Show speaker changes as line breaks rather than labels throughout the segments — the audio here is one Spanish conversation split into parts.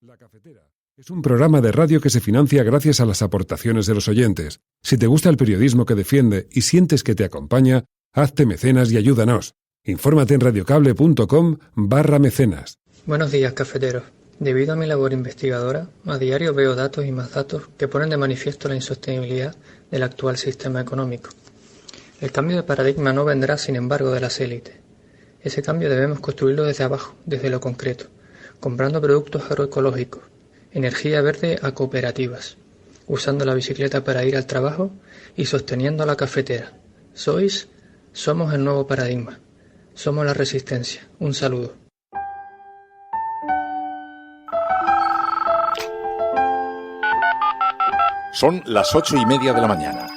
La Cafetera es un programa de radio que se financia gracias a las aportaciones de los oyentes. Si te gusta el periodismo que defiende y sientes que te acompaña, hazte mecenas y ayúdanos. Infórmate en radiocable.com/mecenas.
Buenos días, cafeteros. Debido a mi labor investigadora, a diario veo datos y más datos que ponen de manifiesto la insostenibilidad del actual sistema económico. El cambio de paradigma no vendrá, sin embargo, de las élites. Ese cambio debemos construirlo desde abajo, desde lo concreto, comprando productos agroecológicos, energía verde a cooperativas, usando la bicicleta para ir al trabajo y sosteniendo la cafetera. Somos el nuevo paradigma. Somos la resistencia. Un saludo.
Son las 8:30 de la mañana.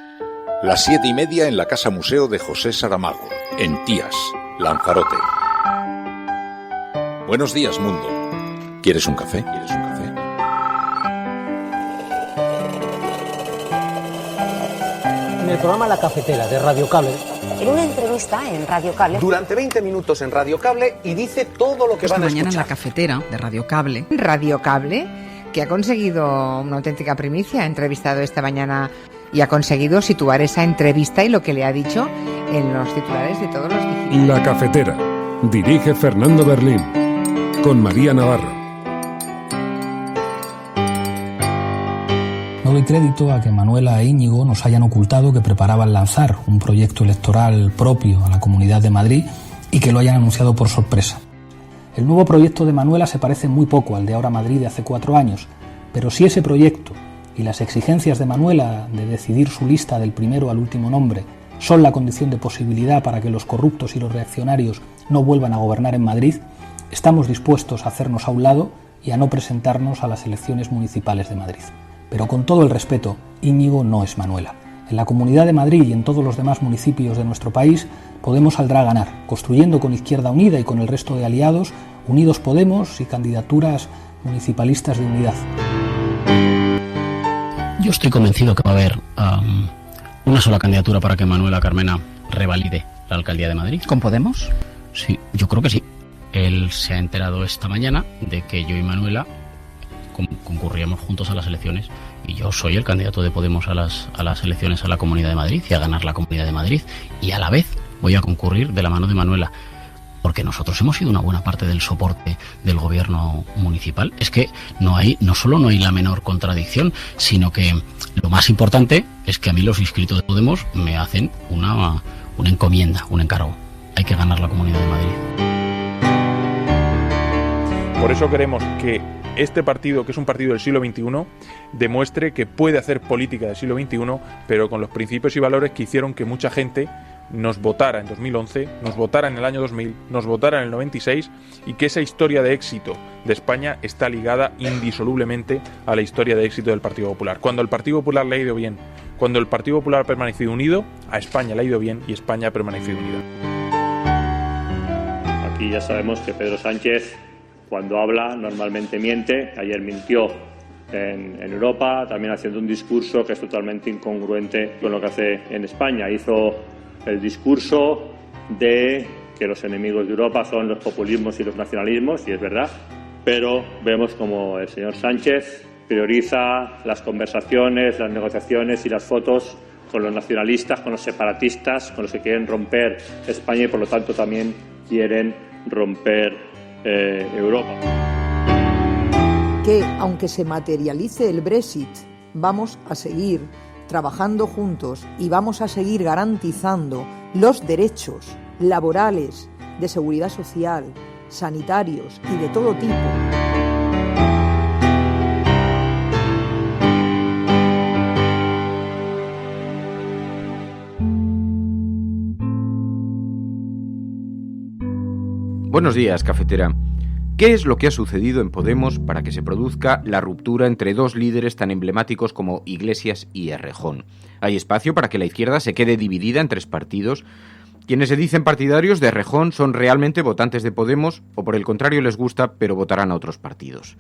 Las 7:30 en la Casa Museo de José Saramago, en Tías, Lanzarote. Buenos días, mundo. ¿Quieres un café?
En el programa La Cafetera de Radio Cable.
En una entrevista en Radio Cable.
Durante 20 minutos en Radio Cable y dice todo lo que van a escuchar.
Esta mañana en La Cafetera de Radio Cable.
Radio Cable, que ha conseguido una auténtica primicia, ha entrevistado esta mañana y ha conseguido situar esa entrevista y lo que le ha dicho en los titulares de todos los digitales.
La Cafetera. Dirige Fernando Berlín. Con María Navarro.
No doy crédito a que Manuela e Íñigo nos hayan ocultado que preparaban lanzar un proyecto electoral propio a la Comunidad de Madrid y que lo hayan anunciado por sorpresa. El nuevo proyecto de Manuela se parece muy poco al de Ahora Madrid de hace 4 años, pero si ese proyecto y las exigencias de Manuela de decidir su lista del primero al último nombre son la condición de posibilidad para que los corruptos y los reaccionarios no vuelvan a gobernar en Madrid, estamos dispuestos a hacernos a un lado y a no presentarnos a las elecciones municipales de Madrid. Pero con todo el respeto, Íñigo no es Manuela. En la Comunidad de Madrid y en todos los demás municipios de nuestro país, Podemos saldrá a ganar, construyendo con Izquierda Unida y con el resto de aliados, Unidos Podemos y candidaturas municipalistas de unidad.
Yo estoy convencido que va a haber una sola candidatura para que Manuela Carmena revalide la alcaldía de Madrid.
¿Con Podemos?
Sí, yo creo que sí. Él se ha enterado esta mañana de que yo y Manuela concurríamos juntos a las elecciones y yo soy el candidato de Podemos a las elecciones a la Comunidad de Madrid y a ganar la Comunidad de Madrid, y a la vez voy a concurrir de la mano de Manuela, porque nosotros hemos sido una buena parte del soporte del gobierno municipal. Es que no solo no hay la menor contradicción, sino que lo más importante es que a mí los inscritos de Podemos me hacen una encomienda, un encargo. Hay que ganar la Comunidad de Madrid.
Por eso queremos que este partido, que es un partido del siglo XXI, demuestre que puede hacer política del siglo XXI, pero con los principios y valores que hicieron que mucha gente nos votara en 2011, nos votara en el año 2000, nos votara en el 96, y que esa historia de éxito de España está ligada indisolublemente a la historia de éxito del Partido Popular. Cuando el Partido Popular le ha ido bien, cuando el Partido Popular ha permanecido unido, a España le ha ido bien y España ha permanecido unida.
Aquí ya sabemos que Pedro Sánchez, cuando habla, normalmente miente. Ayer mintió en Europa, también haciendo un discurso que es totalmente incongruente con lo que hace en España. Hizo el discurso de que los enemigos de Europa son los populismos y los nacionalismos, y es verdad, pero vemos como el señor Sánchez prioriza las conversaciones, las negociaciones y las fotos con los nacionalistas, con los separatistas, con los que quieren romper España y por lo tanto también quieren romper Europa.
Que aunque se materialice el Brexit, vamos a seguir trabajando juntos y vamos a seguir garantizando los derechos laborales, de seguridad social, sanitarios y de todo tipo.
Buenos días, cafetera. ¿Qué es lo que ha sucedido en Podemos para que se produzca la ruptura entre dos líderes tan emblemáticos como Iglesias y Errejón? ¿Hay espacio para que la izquierda se quede dividida en 3 partidos? Quienes se dicen partidarios de Errejón son realmente votantes de Podemos o por el contrario les gusta pero votarán a otros partidos.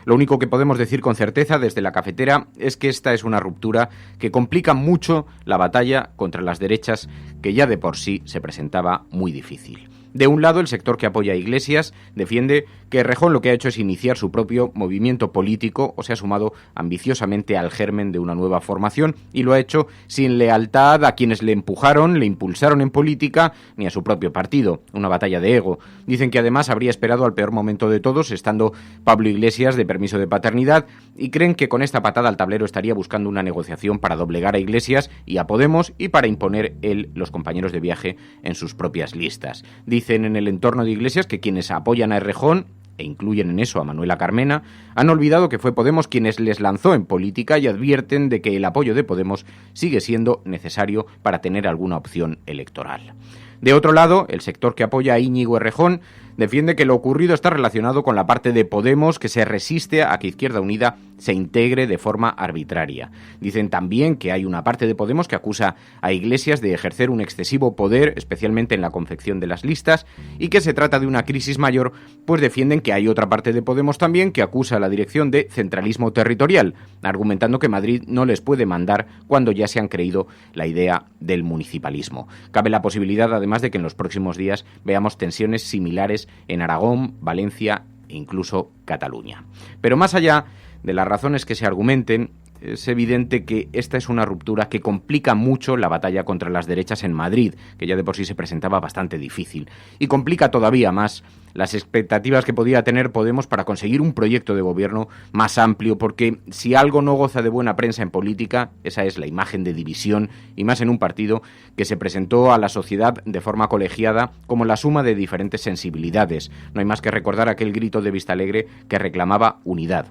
Lo único que podemos decir con certeza desde la cafetera es que esta es una ruptura que complica mucho la batalla contra las derechas, que ya de por sí se presentaba muy difícil. De un lado, el sector que apoya a Iglesias defiende que Errejón lo que ha hecho es iniciar su propio movimiento político o se ha sumado ambiciosamente al germen de una nueva formación y lo ha hecho sin lealtad a quienes le empujaron, le impulsaron en política ni a su propio partido. Una batalla de ego. Dicen que además habría esperado al peor momento de todos, estando Pablo Iglesias de permiso de paternidad, y creen que con esta patada al tablero estaría buscando una negociación para doblegar a Iglesias y a Podemos y para imponer él los compañeros de viaje en sus propias listas. Dicen en el entorno de Iglesias que quienes apoyan a Errejón, e incluyen en eso a Manuela Carmena, han olvidado que fue Podemos quienes les lanzó en política y advierten de que el apoyo de Podemos sigue siendo necesario para tener alguna opción electoral. De otro lado, el sector que apoya a Íñigo Errejón defiende que lo ocurrido está relacionado con la parte de Podemos que se resiste a que Izquierda Unida se integre de forma arbitraria. Dicen también que hay una parte de Podemos que acusa a Iglesias de ejercer un excesivo poder, especialmente en la confección de las listas, y que se trata de una crisis mayor, pues defienden que hay otra parte de Podemos también que acusa a la dirección de centralismo territorial, argumentando que Madrid no les puede mandar cuando ya se han creído la idea del municipalismo. Cabe la posibilidad, además, de que en los próximos días veamos tensiones similares en Aragón, Valencia e incluso Cataluña. Pero más allá de las razones que se argumenten, es evidente que esta es una ruptura que complica mucho la batalla contra las derechas en Madrid, que ya de por sí se presentaba bastante difícil, y complica todavía más las expectativas que podía tener Podemos para conseguir un proyecto de gobierno más amplio, porque si algo no goza de buena prensa en política, esa es la imagen de división, y más en un partido que se presentó a la sociedad de forma colegiada como la suma de diferentes sensibilidades. No hay más que recordar aquel grito de Vistalegre que reclamaba unidad.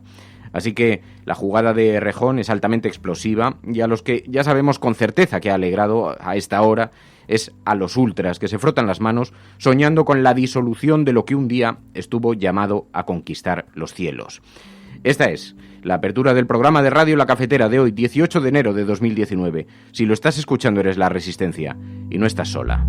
Así que la jugada de Errejón es altamente explosiva y a los que ya sabemos con certeza que ha alegrado a esta hora es a los ultras que se frotan las manos soñando con la disolución de lo que un día estuvo llamado a conquistar los cielos. Esta es la apertura del programa de Radio La Cafetera de hoy, 18 de enero de 2019. Si lo estás escuchando eres La Resistencia y no estás sola.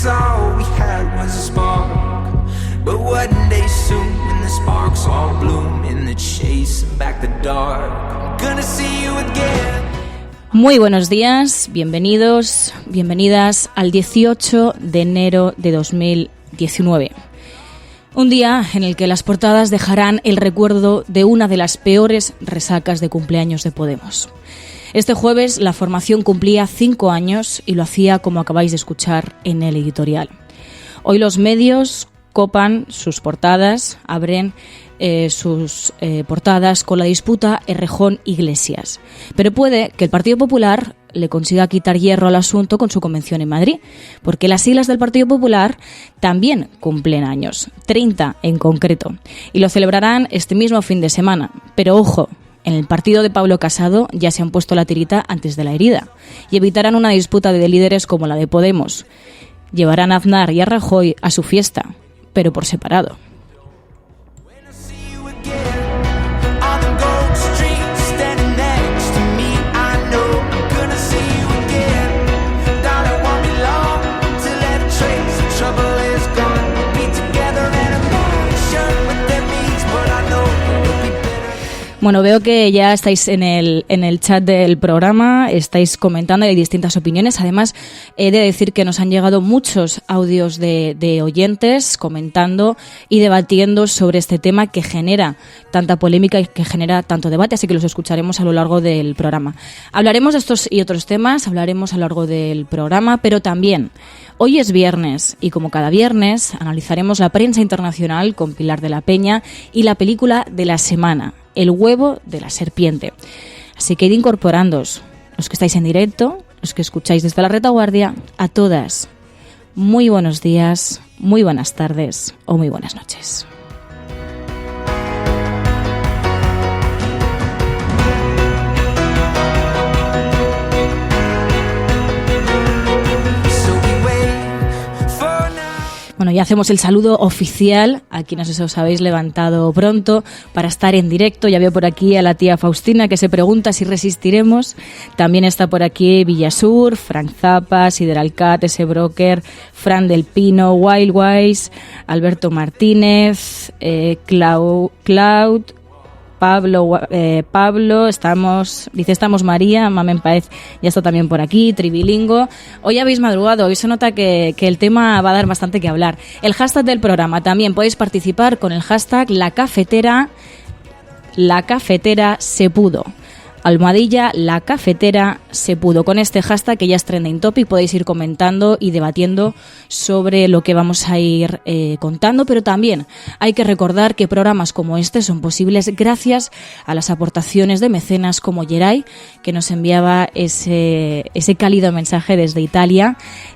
All we had was a spark, but one day soon the sparks all bloom in the chase and back the dark. I'm gonna see you again.
Muy buenos días, bienvenidos, bienvenidas al 18 de enero de 2019. Un día en el que las portadas dejarán el recuerdo de una de las peores resacas de cumpleaños de Podemos. Este jueves la formación cumplía 5 años y lo hacía como acabáis de escuchar en el editorial. Hoy los medios copan sus portadas, abren sus portadas con la disputa Errejón-Iglesias. Pero puede que el Partido Popular le consiga quitar hierro al asunto con su convención en Madrid, porque las siglas del Partido Popular también cumplen años, 30 en concreto, y lo celebrarán este mismo fin de semana. Pero ojo, en el partido de Pablo Casado ya se han puesto la tirita antes de la herida y evitarán una disputa de líderes como la de Podemos. Llevarán a Aznar y a Rajoy a su fiesta, pero por separado. Bueno, veo que ya estáis en el chat del programa, estáis comentando, hay distintas opiniones. Además, he de decir que nos han llegado muchos audios de oyentes comentando y debatiendo sobre este tema que genera tanta polémica y que genera tanto debate, así que los escucharemos a lo largo del programa. Hablaremos de estos y otros temas, hablaremos a lo largo del programa, pero también hoy es viernes y como cada viernes analizaremos la prensa internacional con Pilar de la Peña y la película de la semana, El huevo de la serpiente. Así que id incorporándoos, los que estáis en directo, los que escucháis desde la retaguardia, a todas. Muy buenos días, muy buenas tardes o muy buenas noches. Bueno, ya hacemos el saludo oficial a quienes os habéis levantado pronto para estar en directo. Ya veo por aquí a la tía Faustina que se pregunta si resistiremos. También está por aquí Villasur, Frank Zappa, Sideralcat, S. Broker, Fran del Pino, Wildwise, Alberto Martínez, Cloud, Pablo, estamos María, Mamen Paez ya está también por aquí, Tribilingo. Hoy habéis madrugado, hoy se nota que el tema va a dar bastante que hablar. El hashtag del programa, también podéis participar con el hashtag La Cafetera se pudo. Almohadilla, La Cafetera se pudo. Con este hashtag que ya es trending topic podéis ir comentando y debatiendo sobre lo que vamos a ir contando, pero también hay que recordar que programas como este son posibles gracias a las aportaciones de mecenas como Geray, que nos enviaba ese cálido mensaje desde Italia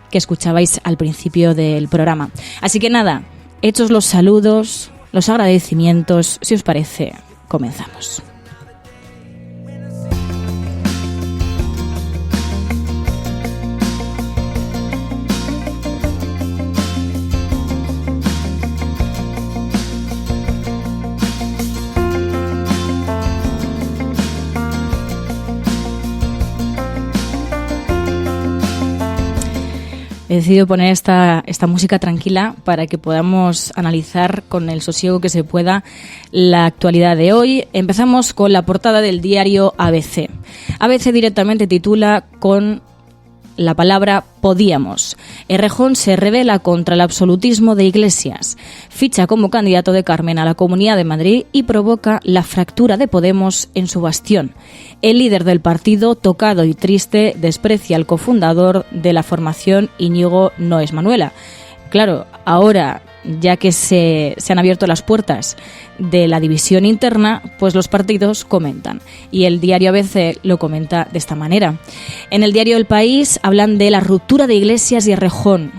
que escuchabais al principio del programa. Así que nada, hechos los saludos, los agradecimientos, si os parece, comenzamos. He decidido poner esta música tranquila para que podamos analizar con el sosiego que se pueda la actualidad de hoy. Empezamos con la portada del diario ABC. ABC directamente titula con la palabra podíamos. Errejón se rebela contra el absolutismo de Iglesias. Ficha como candidato de Carmen a la Comunidad de Madrid y provoca la fractura de Podemos en su bastión. El líder del partido, tocado y triste, desprecia al cofundador de la formación Íñigo no es Manuela. Claro, ahora, ya que se han abierto las puertas de la división interna, pues los partidos comentan. Y el diario ABC lo comenta de esta manera. En el diario El País hablan de la ruptura de Iglesias y Errejón,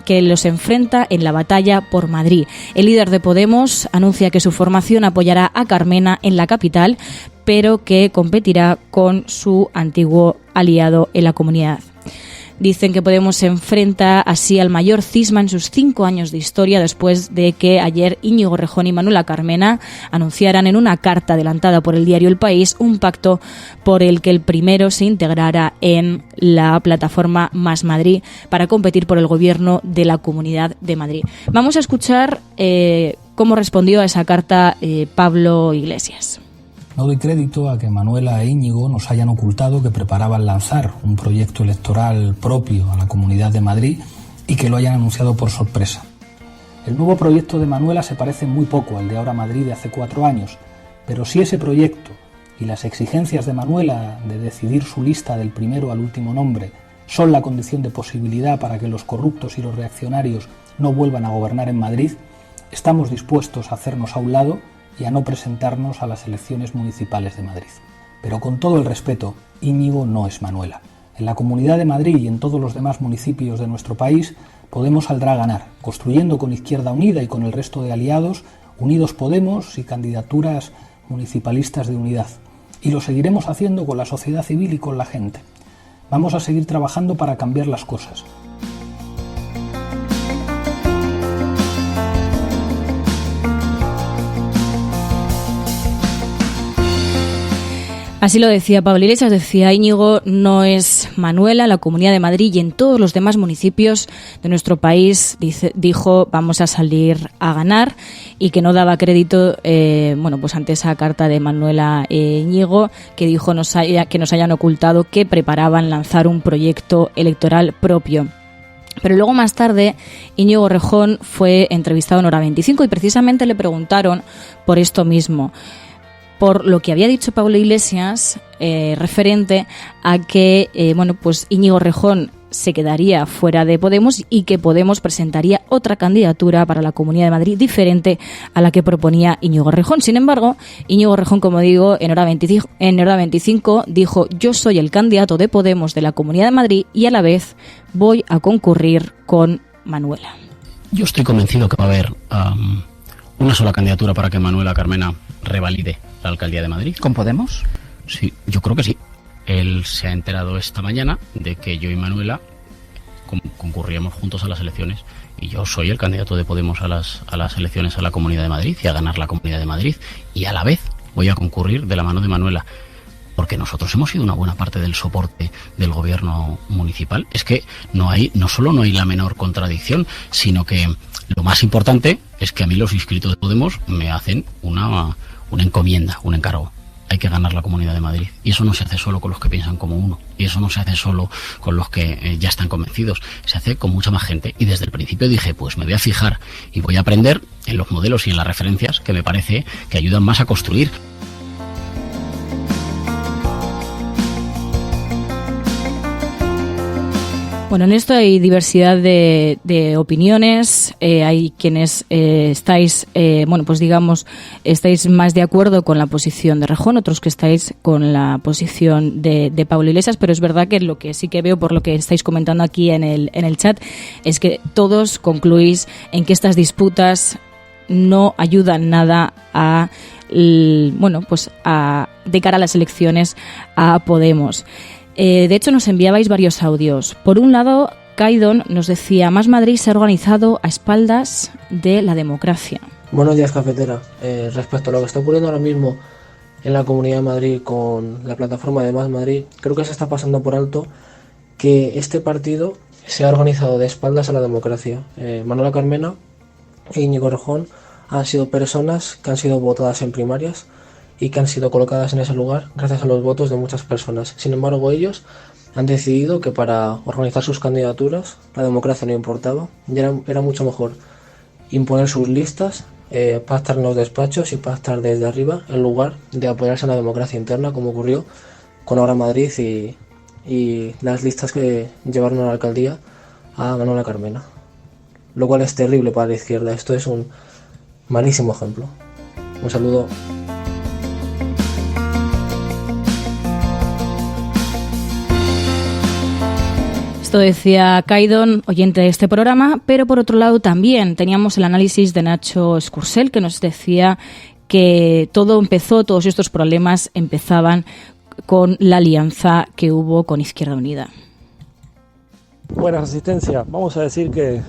que los enfrenta en la batalla por Madrid. El líder de Podemos anuncia que su formación apoyará a Carmena en la capital, pero que competirá con su antiguo aliado en la comunidad. Dicen que Podemos se enfrenta así al mayor cisma en sus 5 años de historia, después de que ayer Íñigo Errejón y Manuela Carmena anunciaran en una carta adelantada por el diario El País un pacto por el que el primero se integrara en la plataforma Más Madrid para competir por el gobierno de la Comunidad de Madrid. Vamos a escuchar cómo respondió a esa carta Pablo Iglesias.
No doy crédito a que Manuela e Íñigo nos hayan ocultado que preparaban lanzar un proyecto electoral propio a la Comunidad de Madrid y que lo hayan anunciado por sorpresa. El nuevo proyecto de Manuela se parece muy poco al de Ahora Madrid de hace 4 años, pero si ese proyecto y las exigencias de Manuela de decidir su lista del primero al último nombre son la condición de posibilidad para que los corruptos y los reaccionarios no vuelvan a gobernar en Madrid, estamos dispuestos a hacernos a un lado y a no presentarnos a las elecciones municipales de Madrid. Pero con todo el respeto, Íñigo no es Manuela. En la Comunidad de Madrid y en todos los demás municipios de nuestro país, Podemos saldrá a ganar, construyendo con Izquierda Unida y con el resto de aliados, Unidos Podemos y candidaturas municipalistas de unidad. Y lo seguiremos haciendo con la sociedad civil y con la gente. Vamos a seguir trabajando para cambiar las cosas.
Así lo decía Pablo Iglesias, decía Íñigo no es Manuela, en la Comunidad de Madrid y en todos los demás municipios de nuestro país dijo vamos a salir a ganar, y que no daba crédito pues ante esa carta de Manuela Íñigo, que dijo que nos hayan ocultado que preparaban lanzar un proyecto electoral propio. Pero luego más tarde Íñigo Errejón fue entrevistado en Hora 25 y precisamente le preguntaron por esto mismo, por lo que había dicho Pablo Iglesias referente a que Íñigo Errejón se quedaría fuera de Podemos y que Podemos presentaría otra candidatura para la Comunidad de Madrid diferente a la que proponía Íñigo Errejón. Sin embargo, Íñigo Errejón, como digo, en Hora 25 dijo: yo soy el candidato de Podemos de la Comunidad de Madrid y a la vez voy a concurrir con Manuela.
Yo estoy convencido que va a haber una sola candidatura para que Manuela Carmena revalide la alcaldía de Madrid.
¿Con Podemos?
Sí, yo creo que sí. Él se ha enterado esta mañana de que yo y Manuela concurríamos juntos a las elecciones y yo soy el candidato de Podemos a las elecciones a la Comunidad de Madrid y a ganar la Comunidad de Madrid, y a la vez voy a concurrir de la mano de Manuela, porque nosotros hemos sido una buena parte del soporte del gobierno municipal. Es que no solo no hay la menor contradicción, sino que lo más importante es que a mí los inscritos de Podemos me hacen una encomienda, un encargo. Hay que ganar la Comunidad de Madrid. Y eso no se hace solo con los que piensan como uno. Y eso no se hace solo con los que ya están convencidos. Se hace con mucha más gente. Y desde el principio dije, pues me voy a fijar y voy a aprender en los modelos y en las referencias que me parece que ayudan más a construir.
Bueno, en esto hay diversidad de opiniones. Hay quienes estáis, estáis más de acuerdo con la posición de Rejón, otros que estáis con la posición de Pablo Iglesias, pero es verdad que lo que sí que veo por lo que estáis comentando aquí en el chat es que todos concluís en que estas disputas no ayudan nada de cara a las elecciones a Podemos. De hecho, nos enviabais varios audios. Por un lado, Kaidon nos decía: Más Madrid se ha organizado a espaldas de la democracia.
Buenos días, cafetera. Respecto a lo que está ocurriendo ahora mismo en la Comunidad de Madrid con la plataforma de Más Madrid, creo que se está pasando por alto que este partido se ha organizado de espaldas a la democracia. Manuela Carmena e Íñigo Errejón han sido personas que han sido votadas en primarias y que han sido colocadas en ese lugar gracias a los votos de muchas personas. Sin embargo, ellos han decidido que para organizar sus candidaturas la democracia no importaba, y era mucho mejor imponer sus listas, pactar en los despachos y pactar desde arriba en lugar de apoyarse en la democracia interna, como ocurrió con Ahora Madrid y las listas que llevaron a la alcaldía a Manuela Carmena. Lo cual es terrible para la izquierda. Esto es un malísimo ejemplo. Un saludo.
Esto decía Kaidon, oyente de este programa, pero por otro lado también teníamos el análisis de Nacho Escursel, que nos decía que todos estos problemas empezaban con la alianza que hubo con Izquierda Unida.
Buena Resistencia. Vamos a decir que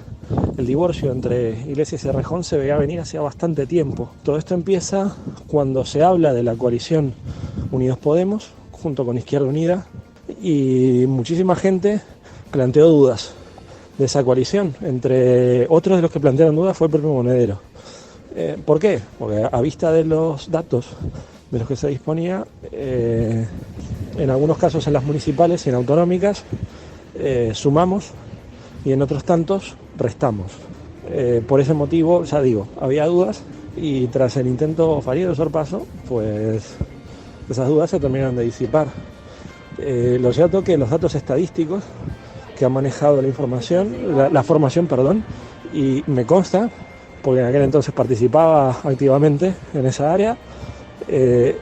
el divorcio entre Iglesias y Errejón se veía venir hacía bastante tiempo. Todo esto empieza cuando se habla de la coalición Unidos Podemos junto con Izquierda Unida, y muchísima gente planteó dudas de esa coalición. Entre otros de los que plantearon dudas fue el propio Monedero. ¿Por qué? Porque a vista de los datos de los que se disponía, en algunos casos en las municipales y en autonómicas sumamos, y en otros tantos restamos. Por ese motivo, ya digo, había dudas, y tras el intento fallido de sorpaso, pues esas dudas se terminaron de disipar. Lo cierto que los datos estadísticos que ha manejado la formación, y me consta, porque en aquel entonces participaba activamente en esa área,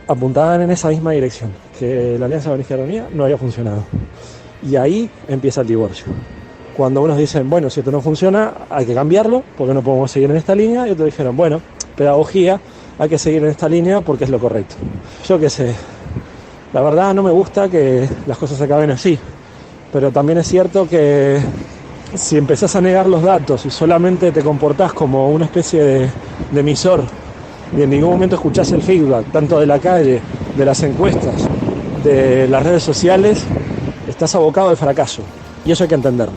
apuntaban en esa misma dirección, que la alianza con Izquierda Unida no había funcionado. Y ahí empieza el divorcio. Cuando unos dicen, bueno, si esto no funciona, hay que cambiarlo, porque no podemos seguir en esta línea, y otros dijeron, bueno, pedagogía, hay que seguir en esta línea porque es lo correcto. Yo qué sé, la verdad no me gusta que las cosas acaben así. Pero también es cierto que si empezás a negar los datos y solamente te comportás como una especie de emisor, y en ningún momento escuchás el feedback, tanto de la calle, de las encuestas, de las redes sociales, estás abocado al fracaso. Y eso hay que entenderlo.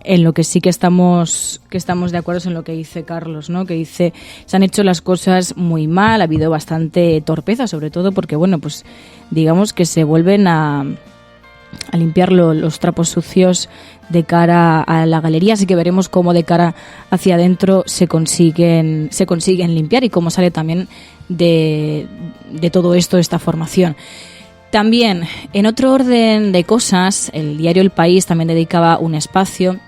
En lo que sí que estamos de acuerdo es en lo que dice Carlos, ¿no? Que dice, se han hecho las cosas muy mal, ha habido bastante torpeza, sobre todo porque, bueno, pues digamos que se vuelven a limpiar los trapos sucios de cara a la galería, así que veremos cómo de cara hacia adentro se consiguen limpiar y cómo sale también de todo esto esta formación. También, en otro orden de cosas, el diario El País también dedicaba un espacio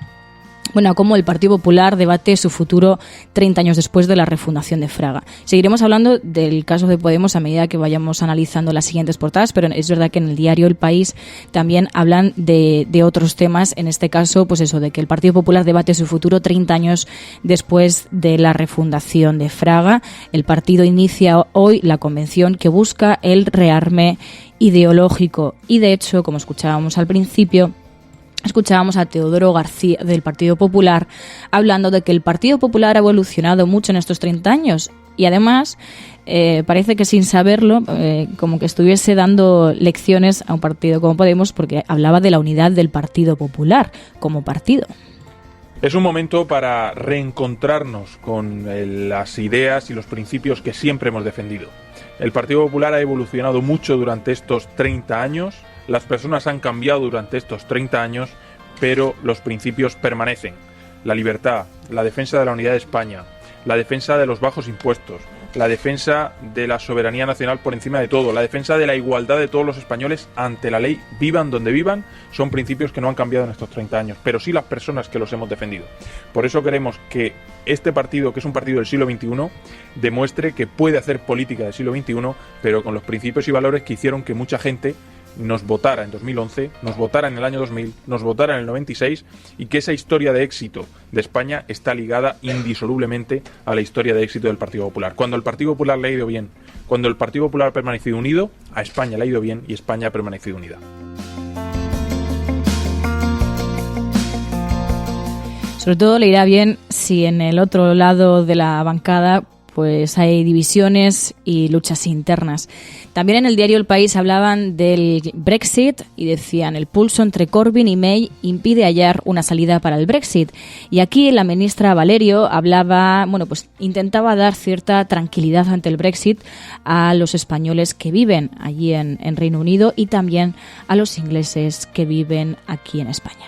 Bueno, cómo el Partido Popular debate su futuro 30 años después de la refundación de Fraga. Seguiremos hablando del caso de Podemos a medida que vayamos analizando las siguientes portadas, pero es verdad que en el diario El País también hablan de otros temas, en este caso, pues eso, de que el Partido Popular debate su futuro 30 años después de la refundación de Fraga. El partido inicia hoy la convención que busca el rearme ideológico y, de hecho, como escuchábamos al principio, escuchábamos a Teodoro García del Partido Popular hablando de que el Partido Popular ha evolucionado mucho en estos 30 años y además parece que sin saberlo como que estuviese dando lecciones a un partido como Podemos, porque hablaba de la unidad del Partido Popular como partido.
Es un momento para reencontrarnos con las ideas y los principios que siempre hemos defendido. El Partido Popular ha evolucionado mucho durante estos 30 años. Las personas han cambiado durante estos 30 años, pero los principios permanecen. La libertad, la defensa de la unidad de España, la defensa de los bajos impuestos, la defensa de la soberanía nacional por encima de todo, la defensa de la igualdad de todos los españoles ante la ley, vivan donde vivan, son principios que no han cambiado en estos 30 años, pero sí las personas que los hemos defendido. Por eso queremos que este partido, que es un partido del siglo XXI, demuestre que puede hacer política del siglo XXI, pero con los principios y valores que hicieron que mucha gente nos votara en 2011, nos votara en el año 2000, nos votara en el 96, y que esa historia de éxito de España está ligada indisolublemente a la historia de éxito del Partido Popular. Cuando el Partido Popular le ha ido bien, cuando el Partido Popular ha permanecido unido, a España le ha ido bien y España ha permanecido unida.
Sobre todo le irá bien si en el otro lado de la bancada pues hay divisiones y luchas internas. También en el diario El País hablaban del Brexit y decían: el pulso entre Corbyn y May impide hallar una salida para el Brexit. Y aquí la ministra Valerio hablaba, pues intentaba dar cierta tranquilidad ante el Brexit a los españoles que viven allí en Reino Unido y también a los ingleses que viven aquí en España.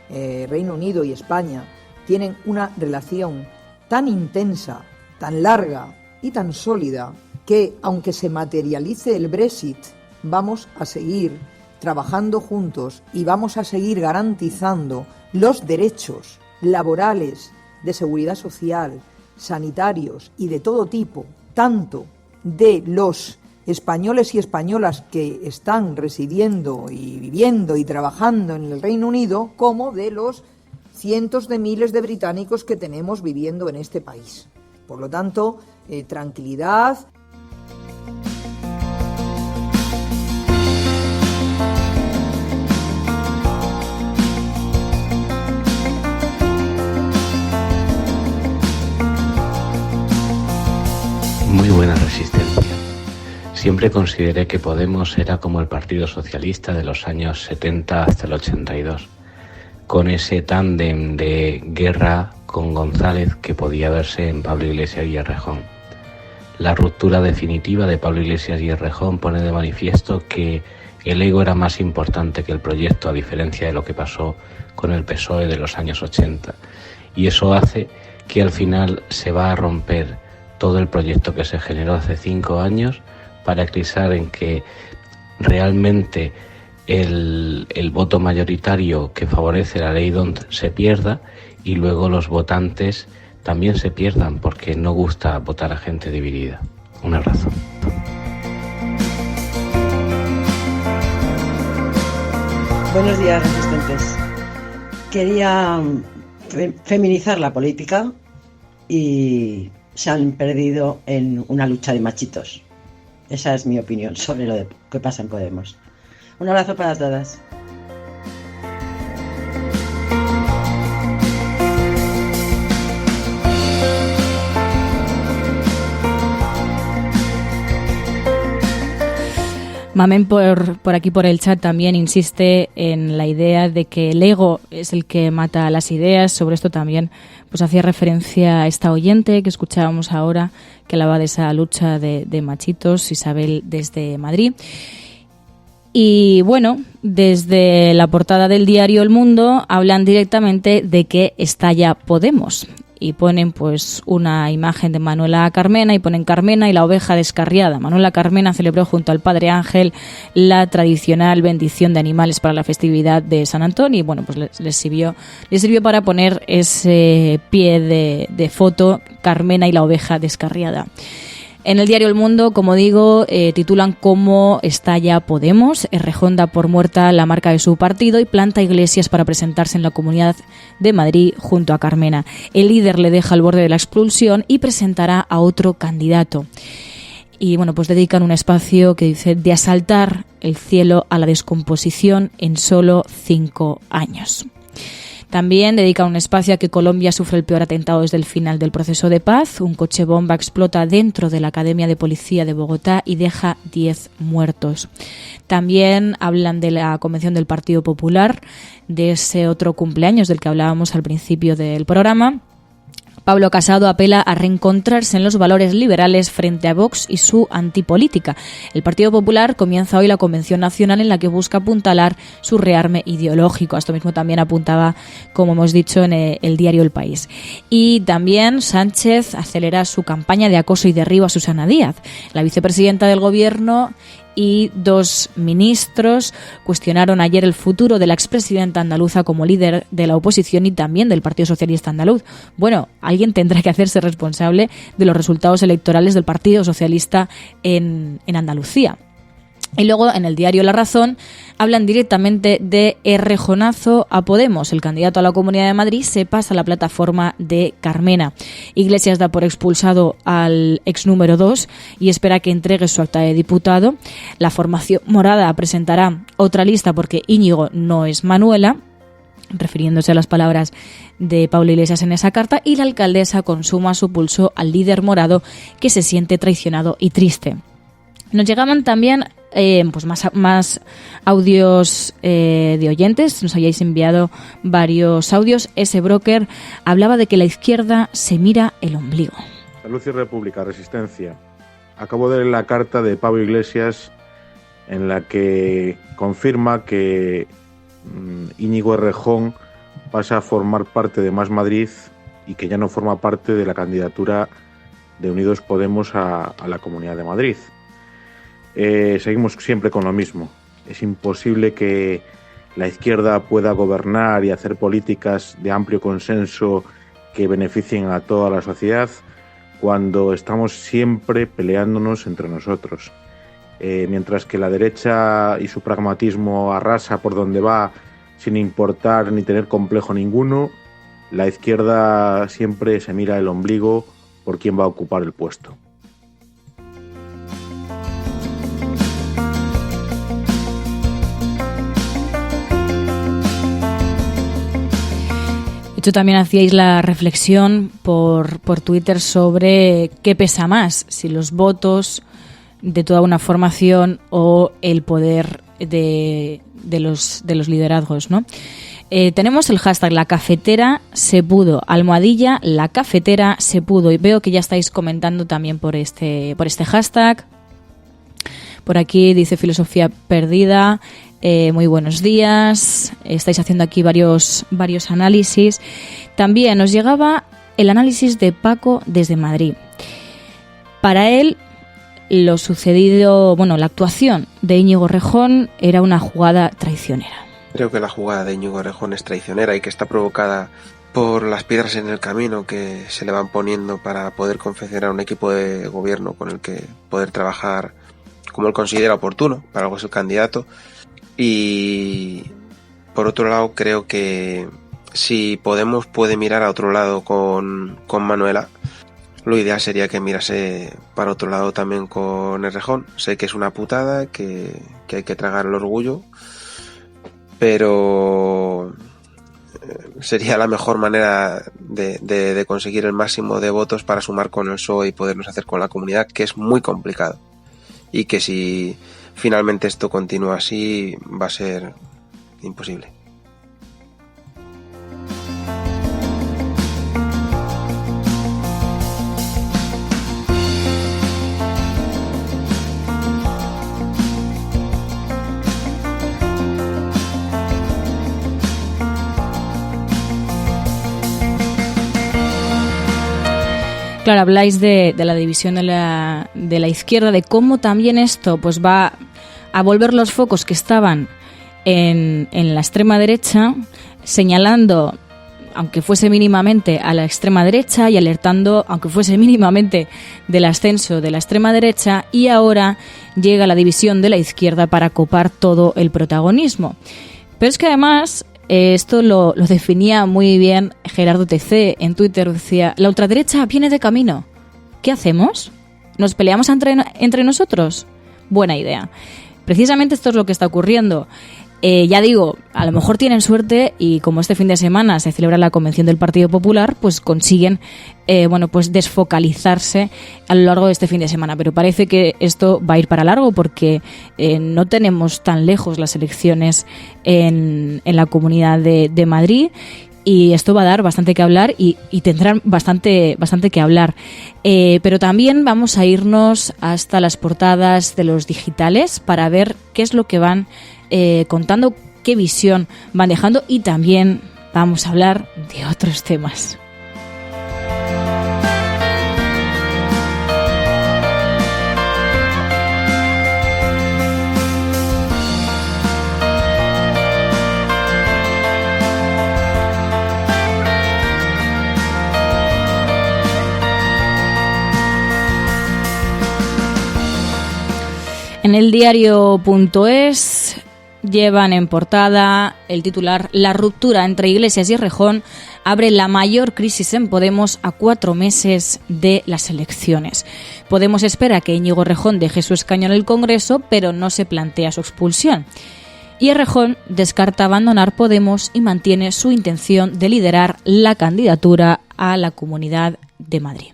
Reino Unido y España tienen una relación tan intensa, tan larga y tan sólida que, aunque se materialice el Brexit, vamos a seguir trabajando juntos y vamos a seguir garantizando los derechos laborales, de seguridad social, sanitarios y de todo tipo, tanto de los españoles y españolas que están residiendo y viviendo y trabajando en el Reino Unido, como de los cientos de miles de británicos que tenemos viviendo en este país. Por lo tanto, tranquilidad.
Muy buena resistencia. Siempre consideré que Podemos era como el Partido Socialista de los años 70 hasta el 82, con ese tándem de Guerra con González que podía verse en Pablo Iglesias y Errejón. La ruptura definitiva de Pablo Iglesias y Errejón pone de manifiesto que el ego era más importante que el proyecto, a diferencia de lo que pasó con el PSOE de los años 80. Y eso hace que al final se va a romper todo el proyecto que se generó hace 5 años para eclipsar en que realmente el voto mayoritario que favorece la ley DONT se pierda y luego los votantes también se pierdan, porque no gusta votar a gente dividida. Un abrazo.
Buenos días, resistentes. Quería feminizar la política y se han perdido en una lucha de machitos. Esa es mi opinión sobre lo que pasa en Podemos. Un abrazo para todas.
Mamen por aquí por el chat también insiste en la idea de que el ego es el que mata las ideas. Sobre esto también pues hacía referencia a esta oyente que escuchábamos ahora, que hablaba de esa lucha de machitos, Isabel desde Madrid. Y bueno, desde la portada del diario El Mundo hablan directamente de que estalla Podemos. y ponen pues una imagen de Manuela Carmena y ponen Carmena y la oveja descarriada. Manuela Carmena celebró junto al Padre Ángel la tradicional bendición de animales para la festividad de San Antonio y bueno, pues les sirvió para poner ese pie de foto, Carmena y la oveja descarriada. En el diario El Mundo, como digo, titulan cómo estalla Podemos. Errejón da por muerta la marca de su partido y planta Iglesias para presentarse en la Comunidad de Madrid junto a Carmena. El líder le deja al borde de la expulsión y presentará a otro candidato. Y bueno, pues dedican un espacio que dice de asaltar el cielo a la descomposición en solo 5 años. También dedica un espacio a que Colombia sufre el peor atentado desde el final del proceso de paz. Un coche bomba explota dentro de la Academia de Policía de Bogotá y deja 10 muertos. También hablan de la convención del Partido Popular, de ese otro cumpleaños del que hablábamos al principio del programa. Pablo Casado apela a reencontrarse en los valores liberales frente a Vox y su antipolítica. El Partido Popular comienza hoy la Convención Nacional en la que busca apuntalar su rearme ideológico. A esto mismo también apuntaba, como hemos dicho, en el diario El País. Y también Sánchez acelera su campaña de acoso y derribo a Susana Díaz. La vicepresidenta del Gobierno y 2 ministros cuestionaron ayer el futuro de la expresidenta andaluza como líder de la oposición y también del Partido Socialista Andaluz. Bueno, alguien tendrá que hacerse responsable de los resultados electorales del Partido Socialista en Andalucía. Y luego en el diario La Razón hablan directamente de errejonazo a Podemos. El candidato a la Comunidad de Madrid se pasa a la plataforma de Carmena. Iglesias da por expulsado al ex número 2 y espera que entregue su acta de diputado. La formación morada presentará otra lista porque Íñigo no es Manuela, refiriéndose a las palabras de Pablo Iglesias en esa carta, y la alcaldesa consuma su pulso al líder morado que se siente traicionado y triste. Nos llegaban también pues más audios de oyentes. Nos hayáis enviado varios audios. Ese broker hablaba de que la izquierda se mira el ombligo.
Salud y República, Resistencia. Acabo de leer la carta de Pablo Iglesias en la que confirma que Íñigo Errejón pasa a formar parte de Más Madrid y que ya no forma parte de la candidatura de Unidos Podemos a la Comunidad de Madrid. Seguimos siempre con lo mismo. Es imposible que la izquierda pueda gobernar y hacer políticas de amplio consenso que beneficien a toda la sociedad cuando estamos siempre peleándonos entre nosotros. Mientras que la derecha y su pragmatismo arrasa por donde va sin importar ni tener complejo ninguno, la izquierda siempre se mira el ombligo por quién va a ocupar el puesto.
De hecho, también hacíais la reflexión por Twitter sobre qué pesa más, si los votos de toda una formación o el poder de los liderazgos, ¿no? Tenemos el hashtag La Cafetera se pudo, almohadilla La Cafetera se pudo, y veo que ya estáis comentando también por este hashtag. Por aquí dice Filosofía Perdida. Muy buenos días. Estáis haciendo aquí varios análisis. También nos llegaba el análisis de Paco desde Madrid. Para él, lo sucedido, la actuación de Íñigo Errejón era una jugada traicionera.
Creo que la jugada de Íñigo Errejón es traicionera y que está provocada por las piedras en el camino que se le van poniendo para poder confeccionar un equipo de gobierno con el que poder trabajar como él considera oportuno, para algo es el candidato. Y por otro lado, creo que si Podemos puede mirar a otro lado con Manuela, lo ideal sería que mirase para otro lado también con Errejón. Sé que es una putada, que hay que tragar el orgullo, pero sería la mejor manera de conseguir el máximo de votos para sumar con el PSOE y podernos hacer con la comunidad, que es muy complicado. Y que si finalmente esto continúa así, va a ser imposible.
Claro, habláis de la división de la izquierda, de cómo también esto pues va a volver los focos que estaban en la extrema derecha, señalando, aunque fuese mínimamente, a la extrema derecha y alertando, aunque fuese mínimamente, del ascenso de la extrema derecha, y ahora llega la división de la izquierda para copar todo el protagonismo. Pero es que además esto lo definía muy bien Gerardo TC en Twitter. Decía: la ultraderecha viene de camino. ¿Qué hacemos? ¿Nos peleamos entre nosotros? Buena idea. Precisamente esto es lo que está ocurriendo. Ya digo, a lo mejor tienen suerte y como este fin de semana se celebra la convención del Partido Popular, pues consiguen pues desfocalizarse a lo largo de este fin de semana. Pero parece que esto va a ir para largo porque no tenemos tan lejos las elecciones en la Comunidad de Madrid. Y esto va a dar bastante que hablar y tendrán bastante que hablar. Pero también vamos a irnos hasta las portadas de los digitales para ver qué es lo que van contando, qué visión van dejando, y también vamos a hablar de otros temas. En el diario.es llevan en portada el titular: la ruptura entre Iglesias y Errejón abre la mayor crisis en Podemos a 4 meses de las elecciones. Podemos espera que Íñigo Errejón deje su escaño en el Congreso, pero no se plantea su expulsión. Y Errejón descarta abandonar Podemos y mantiene su intención de liderar la candidatura a la Comunidad de Madrid.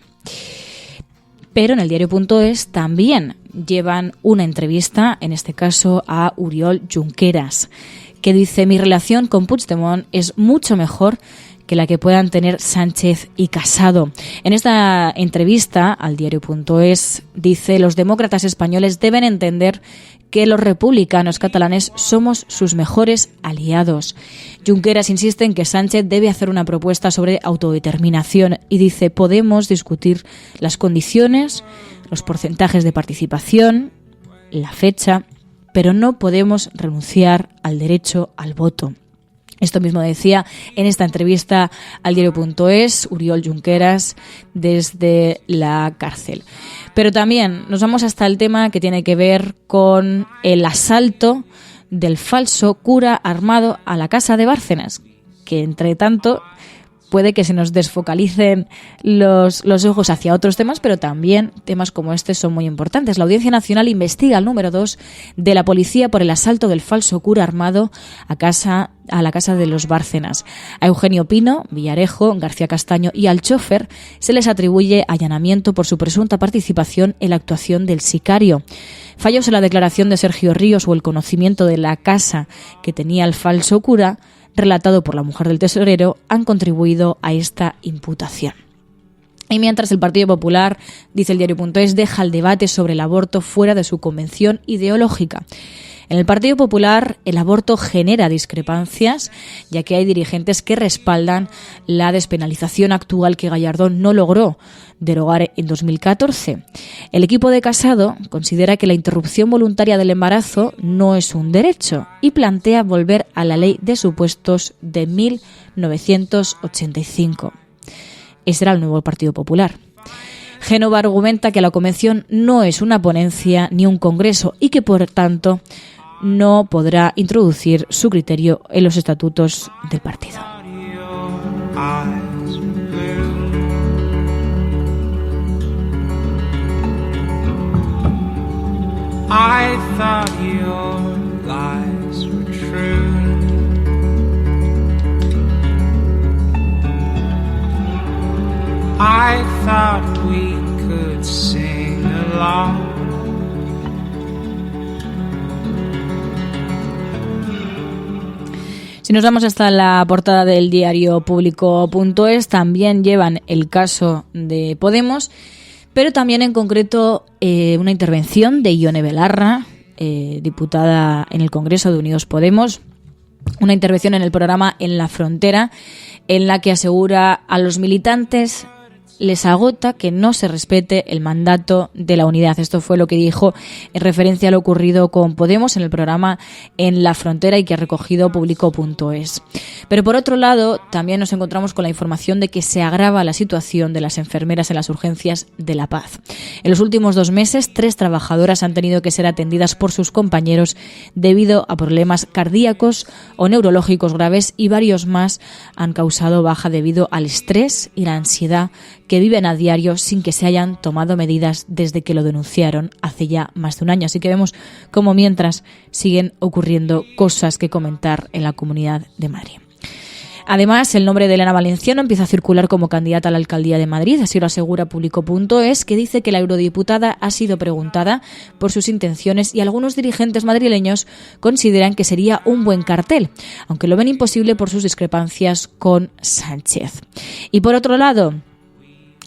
Pero en el diario.es también llevan una entrevista, en este caso a Oriol Junqueras, que dice: mi relación con Puigdemont es mucho mejor que la que puedan tener Sánchez y Casado. En esta entrevista al diario.es dice: los demócratas españoles deben entender que los republicanos catalanes somos sus mejores aliados. Junqueras insiste en que Sánchez debe hacer una propuesta sobre autodeterminación y dice: podemos discutir las condiciones, los porcentajes de participación, la fecha, pero no podemos renunciar al derecho al voto. Esto mismo decía en esta entrevista al diario.es Oriol Junqueras desde la cárcel. Pero también nos vamos hasta el tema que tiene que ver con el asalto del falso cura armado a la casa de Bárcenas, que entre tanto puede que se nos desfocalicen los ojos hacia otros temas, pero también temas como este son muy importantes. La Audiencia Nacional investiga al número 2 de la policía por el asalto del falso cura armado a la casa de los Bárcenas. A Eugenio Pino, Villarejo, García Castaño y al chofer se les atribuye allanamiento por su presunta participación en la actuación del sicario. Fallos en la declaración de Sergio Ríos o el conocimiento de la casa que tenía el falso cura, relatado por la mujer del tesorero, han contribuido a esta imputación. Y mientras el Partido Popular, dice el diario.es, deja el debate sobre el aborto fuera de su convención ideológica. En el Partido Popular el aborto genera discrepancias, ya que hay dirigentes que respaldan la despenalización actual que Gallardón no logró derogar en 2014. El equipo de Casado considera que la interrupción voluntaria del embarazo no es un derecho y plantea volver a la ley de supuestos de 1985. Ese era el nuevo Partido Popular. Génova argumenta que la convención no es una ponencia ni un congreso y que, por tanto, no podrá introducir su criterio en los estatutos del partido.
I thought your lies were true. I thought we could sing along.
Si nos vamos hasta la portada del diario público.es, también llevan el caso de Podemos, pero también en concreto una intervención de Ione Belarra, diputada en el Congreso de Unidos Podemos, una intervención en el programa En la Frontera, en la que asegura a los militantes les agota que no se respete el mandato de la unidad. Esto fue lo que dijo en referencia a lo ocurrido con Podemos en el programa En la Frontera y que ha recogido Público.es. Pero por otro lado, también nos encontramos con la información de que se agrava la situación de las enfermeras en las urgencias de La Paz. En los últimos 2 meses, 3 trabajadoras han tenido que ser atendidas por sus compañeros debido a problemas cardíacos o neurológicos graves y varios más han causado baja debido al estrés y la ansiedad que viven a diario sin que se hayan tomado medidas desde que lo denunciaron hace ya más de un año. Así que vemos cómo mientras siguen ocurriendo cosas que comentar en la Comunidad de Madrid. Además, el nombre de Elena Valenciano empieza a circular como candidata a la alcaldía de Madrid, así lo asegura Público.es, que dice que la eurodiputada ha sido preguntada por sus intenciones y algunos dirigentes madrileños consideran que sería un buen cartel, aunque lo ven imposible por sus discrepancias con Sánchez. Y por otro lado,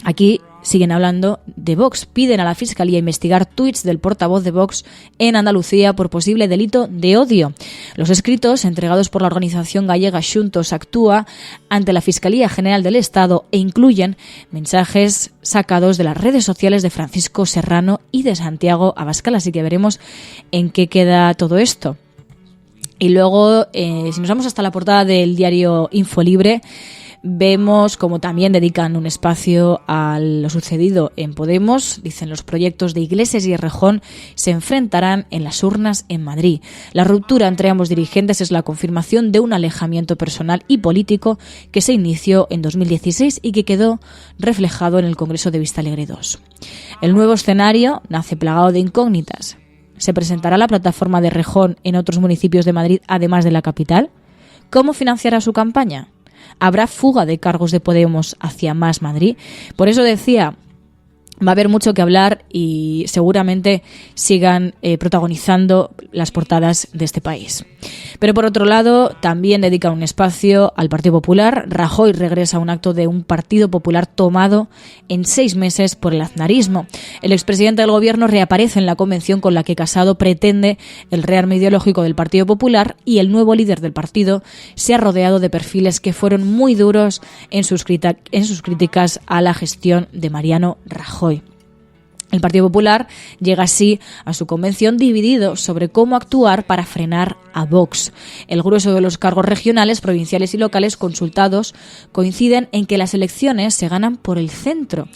aquí siguen hablando de Vox. Piden a la Fiscalía investigar tuits del portavoz de Vox en Andalucía por posible delito de odio. Los escritos, entregados por la organización gallega Xuntos Actúa ante la Fiscalía General del Estado, incluyen mensajes sacados de las redes sociales de Francisco Serrano y de Santiago Abascal. Así que veremos en qué queda todo esto. Y luego, si nos vamos hasta la portada del diario Infolibre, vemos como también dedican un espacio a lo sucedido en Podemos. Dicen: los proyectos de Iglesias y Errejón se enfrentarán en las urnas en Madrid. La ruptura entre ambos dirigentes es la confirmación de un alejamiento personal y político que se inició en 2016 y que quedó reflejado en el Congreso de Vistalegre II. El nuevo escenario nace plagado de incógnitas. ¿Se presentará la plataforma de Errejón en otros municipios de Madrid además de la capital? ¿Cómo financiará su campaña? ¿Habrá fuga de cargos de Podemos hacia Más Madrid? Por eso decía, va a haber mucho que hablar y seguramente sigan protagonizando las portadas de este país. Pero por otro lado, también dedica un espacio al Partido Popular. Rajoy regresa a un acto de un Partido Popular tomado en 6 meses por el aznarismo. El expresidente del Gobierno reaparece en la convención con la que Casado pretende el rearme ideológico del Partido Popular y el nuevo líder del partido se ha rodeado de perfiles que fueron muy duros en sus críticas a la gestión de Mariano Rajoy. El Partido Popular llega así a su convención dividido sobre cómo actuar para frenar a Vox. El grueso de los cargos regionales, provinciales y locales consultados coinciden en que las elecciones se ganan por el centro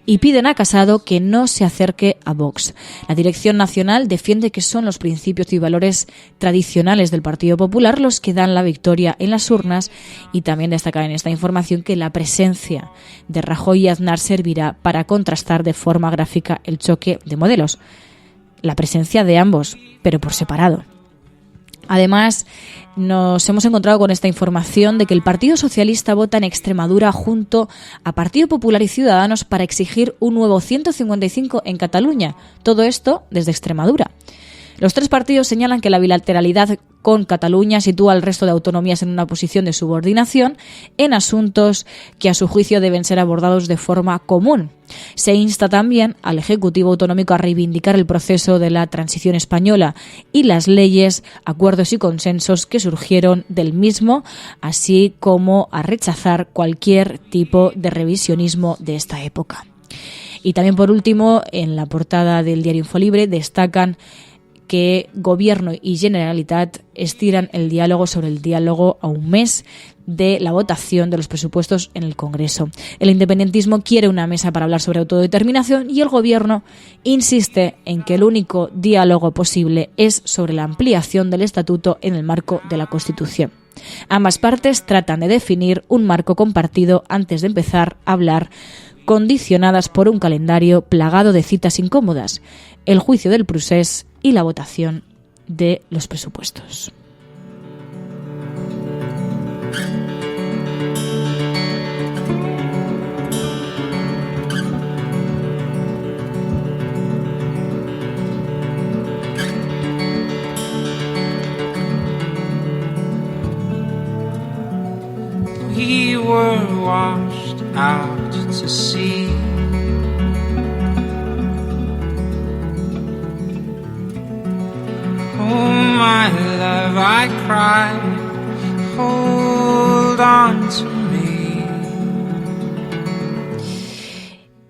y piden a Casado que no se acerque a Vox. La dirección nacional defiende que son los principios y valores tradicionales del Partido Popular los que dan la victoria en las urnas y también destaca en esta información que la presencia de Rajoy y Aznar servirá para contrastar de forma gráfica el choque de modelos, la presencia de ambos, pero por separado. Además, nos hemos encontrado con esta información de que el Partido Socialista vota en Extremadura junto a Partido Popular y Ciudadanos para exigir un nuevo 155 en Cataluña. Todo esto desde Extremadura. Los 3 partidos señalan que la bilateralidad con Cataluña sitúa al resto de autonomías en una posición de subordinación en asuntos que a su juicio deben ser abordados de forma común. Se insta también al Ejecutivo Autonómico a reivindicar el proceso de la transición española y las leyes, acuerdos y consensos que surgieron del mismo, así como a rechazar cualquier tipo de revisionismo de esta época. Y también, por último, en la portada del diario Infolibre destacan que Gobierno y Generalitat estiran el diálogo sobre el diálogo a un mes de la votación de los presupuestos en el Congreso. El independentismo quiere una mesa para hablar sobre autodeterminación y el Gobierno insiste en que el único diálogo posible es sobre la ampliación del Estatuto en el marco de la Constitución. Ambas partes tratan de definir un marco compartido antes de empezar a hablar, condicionadas por un calendario plagado de citas incómodas, el juicio del procés y la votación de los presupuestos.
We were washed out to sea. Oh my love, I cried, hold on to me.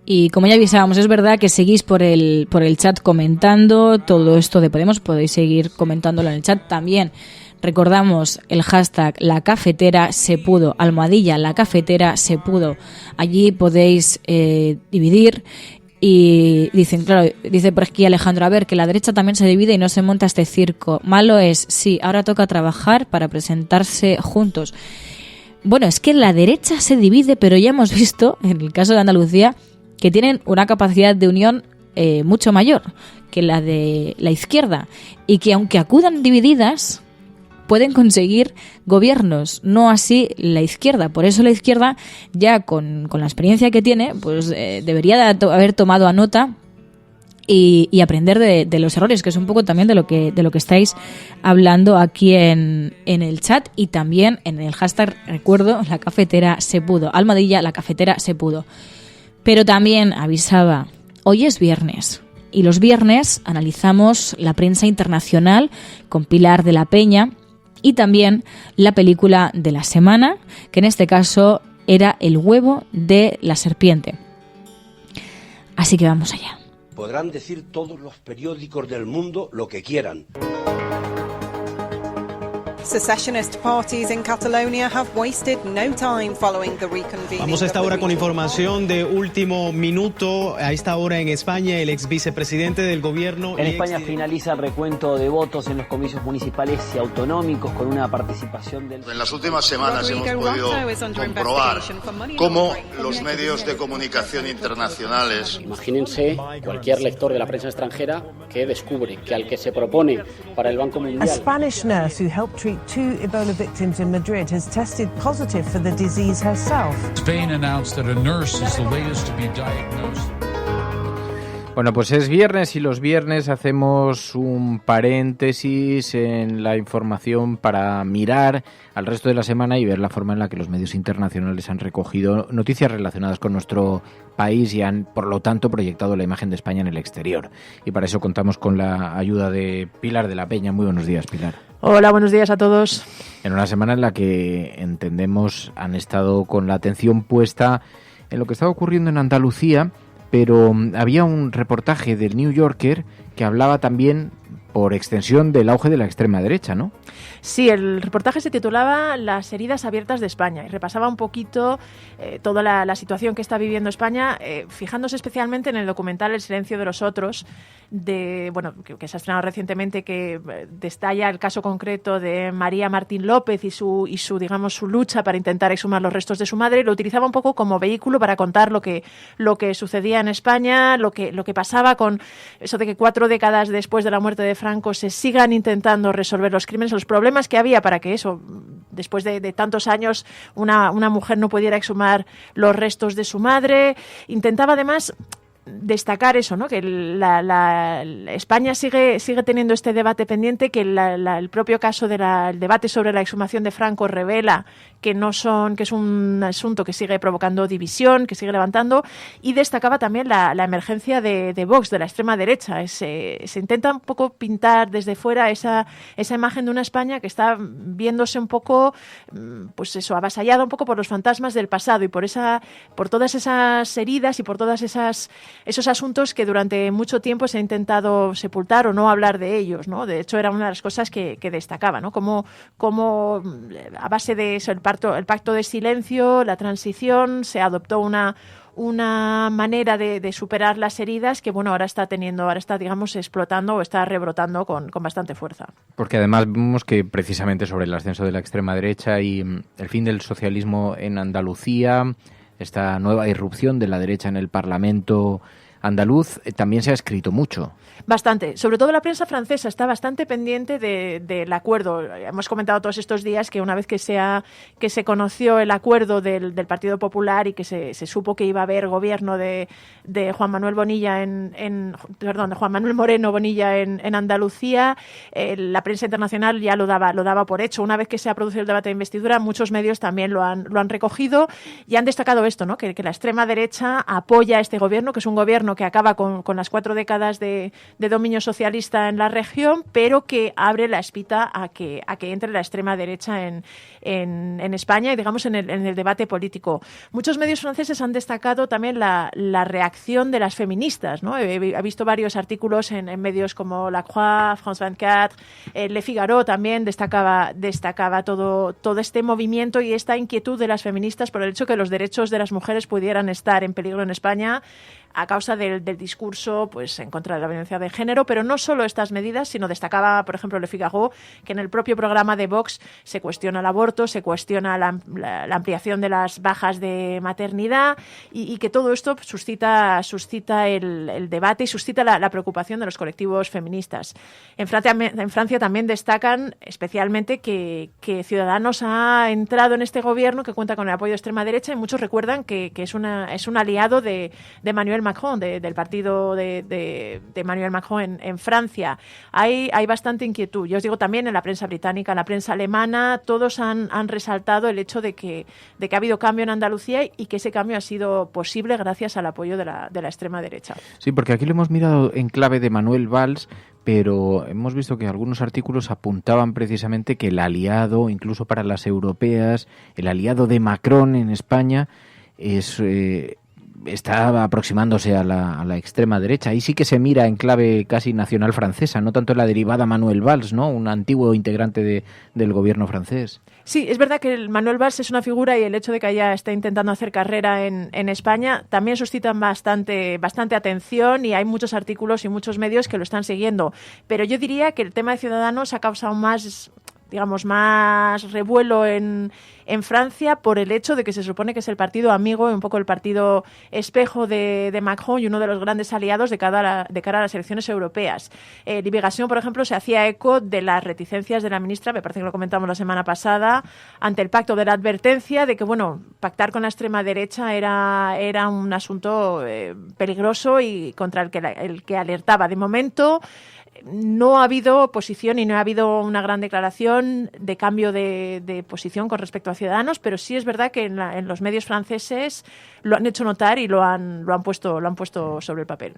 Y como ya avisábamos, es verdad que seguís por el chat comentando todo esto de Podemos, podéis seguir comentándolo en el chat también. Recordamos el hashtag La Cafetera se pudo, almohadilla La Cafetera se pudo. Allí podéis dividir. Y dicen, claro, dice por aquí Alejandro, a ver, que la derecha también se divide y no se monta este circo. Malo es, sí, ahora toca trabajar para presentarse juntos. Bueno, es que la derecha se divide, pero ya hemos visto, en el caso de Andalucía, que tienen una capacidad de unión mucho mayor que la de la izquierda. Y que aunque acudan divididas, pueden conseguir gobiernos, no así la izquierda. Por eso la izquierda, ya con la experiencia que tiene, pues debería haber tomado a nota y aprender de los errores, que es un poco también de lo que estáis hablando aquí en el chat y también en el hashtag, recuerdo, La Cafetera se pudo, almohadilla La Cafetera se pudo. Pero también avisaba, hoy es viernes y los viernes analizamos la prensa internacional con Pilar de la Peña y también la película de la semana, que en este caso era El huevo de la serpiente. Así que vamos allá.
Podrán decir todos los periódicos del mundo lo que quieran.
Secessionist parties in Catalonia have wasted no time following the reconvening.
Vamos a esta hora con información de último minuto. A esta hora en España, el ex vicepresidente del gobierno...
En España finaliza el recuento de votos en los comicios municipales y autonómicos con una participación del...
En las últimas semanas hemos podido comprobar cómo los medios de comunicación internacionales...
Imagínense cualquier lector de la prensa extranjera que descubre que al que se propone para el Banco Mundial...
A Spanish nurse who helped treat 2 Ebola victims in Madrid has tested positive for the disease herself.
Spain announced that a nurse is the latest to be diagnosed.
Bueno, pues es viernes y los viernes hacemos un paréntesis en la información para mirar al resto de la semana y ver la forma en la que los medios internacionales han recogido noticias relacionadas con nuestro país y han, por lo tanto, proyectado la imagen de España en el exterior. Y para eso contamos con la ayuda de Pilar de la Peña. Muy buenos días, Pilar.
Hola, buenos días a todos.
En una semana en la que entendemos han estado con la atención puesta en lo que estaba ocurriendo en Andalucía, pero había un reportaje del New Yorker que hablaba también, por extensión, del auge de la extrema derecha, ¿no?
Sí, el reportaje se titulaba Las heridas abiertas de España y repasaba un poquito toda la situación que está viviendo España, fijándose especialmente en el documental El silencio de los otros, que se ha estrenado recientemente, que destalla el caso concreto de María Martín López y su lucha para intentar exhumar los restos de su madre. Lo utilizaba un poco como vehículo para contar lo que sucedía en España, lo que pasaba con eso de que 4 décadas después de la muerte de Franco se sigan intentando resolver los crímenes, los problemas que había para que eso, después de tantos años, una mujer no pudiera exhumar los restos de su madre. Intentaba además destacar eso, ¿no? Que España sigue teniendo este debate pendiente, que el propio caso del debate sobre la exhumación de Franco revela que es un asunto que sigue provocando división, que sigue levantando, y destacaba también la emergencia de Vox, de la extrema derecha. Se intenta un poco pintar desde fuera esa imagen de una España que está viéndose un poco, pues eso, avasallada un poco por los fantasmas del pasado y por todas esas heridas y por todas esos asuntos que durante mucho tiempo se ha intentado sepultar o no hablar de ellos, ¿no? De hecho, era una de las cosas que destacaba, ¿no? Como a base de eso, el pacto de silencio, la transición, se adoptó una manera de superar las heridas que, bueno, ahora está digamos explotando o está rebrotando con bastante fuerza.
Porque además vemos que precisamente sobre el ascenso de la extrema derecha y el fin del socialismo en Andalucía, esta nueva irrupción de la derecha en el Parlamento andaluz, también se ha escrito mucho.
Bastante. Sobre todo la prensa francesa está bastante pendiente del acuerdo. Hemos comentado todos estos días que una vez que se conoció el acuerdo del Partido Popular y que se supo que iba a haber gobierno de Juan Manuel Bonilla de Juan Manuel Moreno Bonilla en Andalucía, la prensa internacional ya lo daba por hecho. Una vez que se ha producido el debate de investidura, muchos medios también lo han recogido y han destacado esto, ¿no? Que la extrema derecha apoya a este gobierno, que es un gobierno que acaba con las 4 décadas de dominio socialista en la región, pero que abre la espita a que entre la extrema derecha en España y, digamos, en el debate político. Muchos medios franceses han destacado también la reacción de las feministas, ¿no? He visto varios artículos en medios como La Croix, France 24, Le Figaro también destacaba todo este movimiento y esta inquietud de las feministas por el hecho que los derechos de las mujeres pudieran estar en peligro en España a causa del discurso pues en contra de la violencia de género, pero no solo estas medidas, sino destacaba, por ejemplo, Le Figaro, que en el propio programa de Vox se cuestiona el aborto, se cuestiona la ampliación de las bajas de maternidad y que todo esto suscita el debate y suscita la preocupación de los colectivos feministas. En Francia también destacan especialmente que Ciudadanos ha entrado en este gobierno que cuenta con el apoyo de extrema derecha y muchos recuerdan que es un aliado de Emmanuel Macron, del partido de Emmanuel Macron en Francia. Hay bastante inquietud. Yo os digo también en la prensa británica, en la prensa alemana, todos han resaltado el hecho de que ha habido cambio en Andalucía y que ese cambio ha sido posible gracias al apoyo de la extrema derecha.
Sí, porque aquí lo hemos mirado en clave de Manuel Valls, pero hemos visto que algunos artículos apuntaban precisamente que el aliado, incluso para las europeas, el aliado de Macron en España está aproximándose a la extrema derecha. Ahí sí que se mira en clave casi nacional francesa, no tanto en la derivada Manuel Valls, ¿no? Un antiguo integrante del gobierno francés.
Sí, es verdad que el Manuel Valls es una figura y el hecho de que haya esté intentando hacer carrera en España también suscitan bastante atención y hay muchos artículos y muchos medios que lo están siguiendo. Pero yo diría que el tema de Ciudadanos ha causado más revuelo en Francia por el hecho de que se supone que es el partido amigo y un poco el partido espejo de Macron y uno de los grandes aliados de cara a las elecciones europeas. Libération, por ejemplo, se hacía eco de las reticencias de la ministra, me parece que lo comentamos la semana pasada, ante el pacto de la advertencia de que, pactar con la extrema derecha era un asunto peligroso y contra el que alertaba. De momento no ha habido oposición y no ha habido una gran declaración de cambio de posición con respecto a Ciudadanos, pero sí es verdad que en los medios franceses lo han hecho notar y lo han puesto sobre el papel.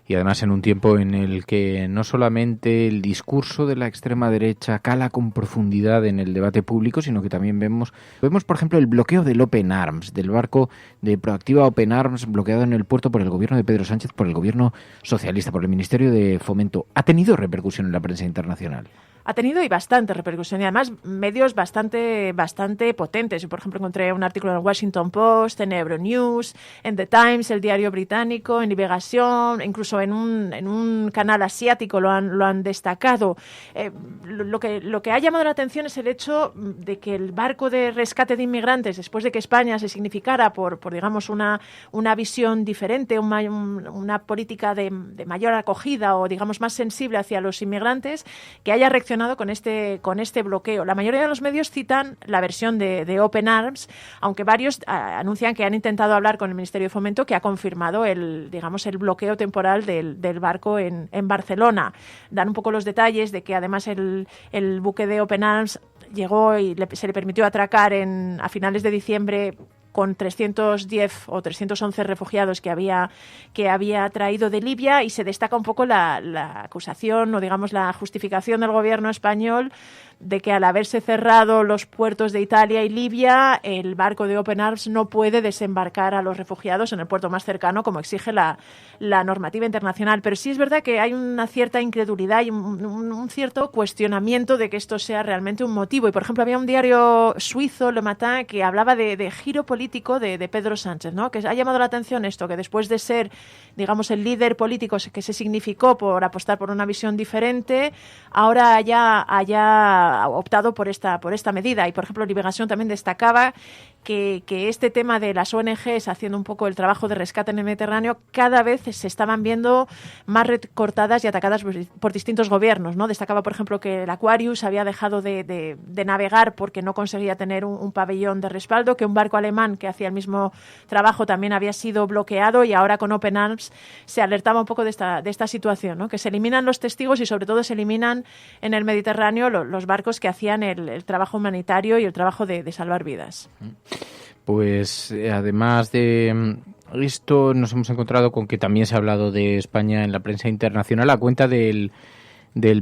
Y además en un tiempo en el que no solamente el discurso de la extrema derecha cala con profundidad en el debate público, sino que también vemos por ejemplo, el bloqueo del Open Arms, del barco de Proactiva Open Arms bloqueado en el puerto por el gobierno de Pedro Sánchez, por el gobierno socialista, por el Ministerio de Fomento. ¿Ha tenido repercusión en la prensa internacional?
Ha tenido y bastante repercusión y además medios bastante potentes. Yo, por ejemplo, encontré un artículo en el Washington Post, en Euronews, en The Times, el diario británico, en Libération, incluso en un canal asiático lo han destacado. Lo que ha llamado la atención es el hecho de que el barco de rescate de inmigrantes, después de que España se significara por digamos, una visión diferente, una política de mayor acogida o, digamos, más sensible hacia los inmigrantes, que haya reaccionado con este bloqueo. La mayoría de los medios citan la versión de Open Arms, aunque varios anuncian que han intentado hablar con el Ministerio de Fomento, que ha confirmado el bloqueo temporal del barco en Barcelona. Dan un poco los detalles de que además el buque de Open Arms llegó y se le permitió atracar a finales de diciembre con 310 o 311 refugiados que había traído de Libia, y se destaca un poco la acusación o, digamos, la justificación del gobierno español de que al haberse cerrado los puertos de Italia y Libia, el barco de Open Arms no puede desembarcar a los refugiados en el puerto más cercano, como exige la normativa internacional. Pero sí es verdad que hay una cierta incredulidad y un cierto cuestionamiento de que esto sea realmente un motivo. Y, por ejemplo, había un diario suizo, Le Matin, que hablaba de giro político de Pedro Sánchez, ¿no? Que ha llamado la atención esto, que después de ser, digamos, el líder político que se significó por apostar por una visión diferente, ahora haya optado por esta medida. Y, por ejemplo, Libération también destacaba que este tema de las ONGs haciendo un poco el trabajo de rescate en el Mediterráneo cada vez se estaban viendo más recortadas y atacadas por distintos gobiernos, ¿no? Destacaba, por ejemplo, que el Aquarius había dejado de navegar porque no conseguía tener un pabellón de respaldo, que un barco alemán que hacía el mismo trabajo también había sido bloqueado, y ahora con Open Arms se alertaba un poco de esta situación, ¿no? Que se eliminan los testigos y sobre todo se eliminan en el Mediterráneo los barcos que hacían el trabajo humanitario y el trabajo de salvar vidas.
Pues además de esto nos hemos encontrado con que también se ha hablado de España en la prensa internacional a cuenta del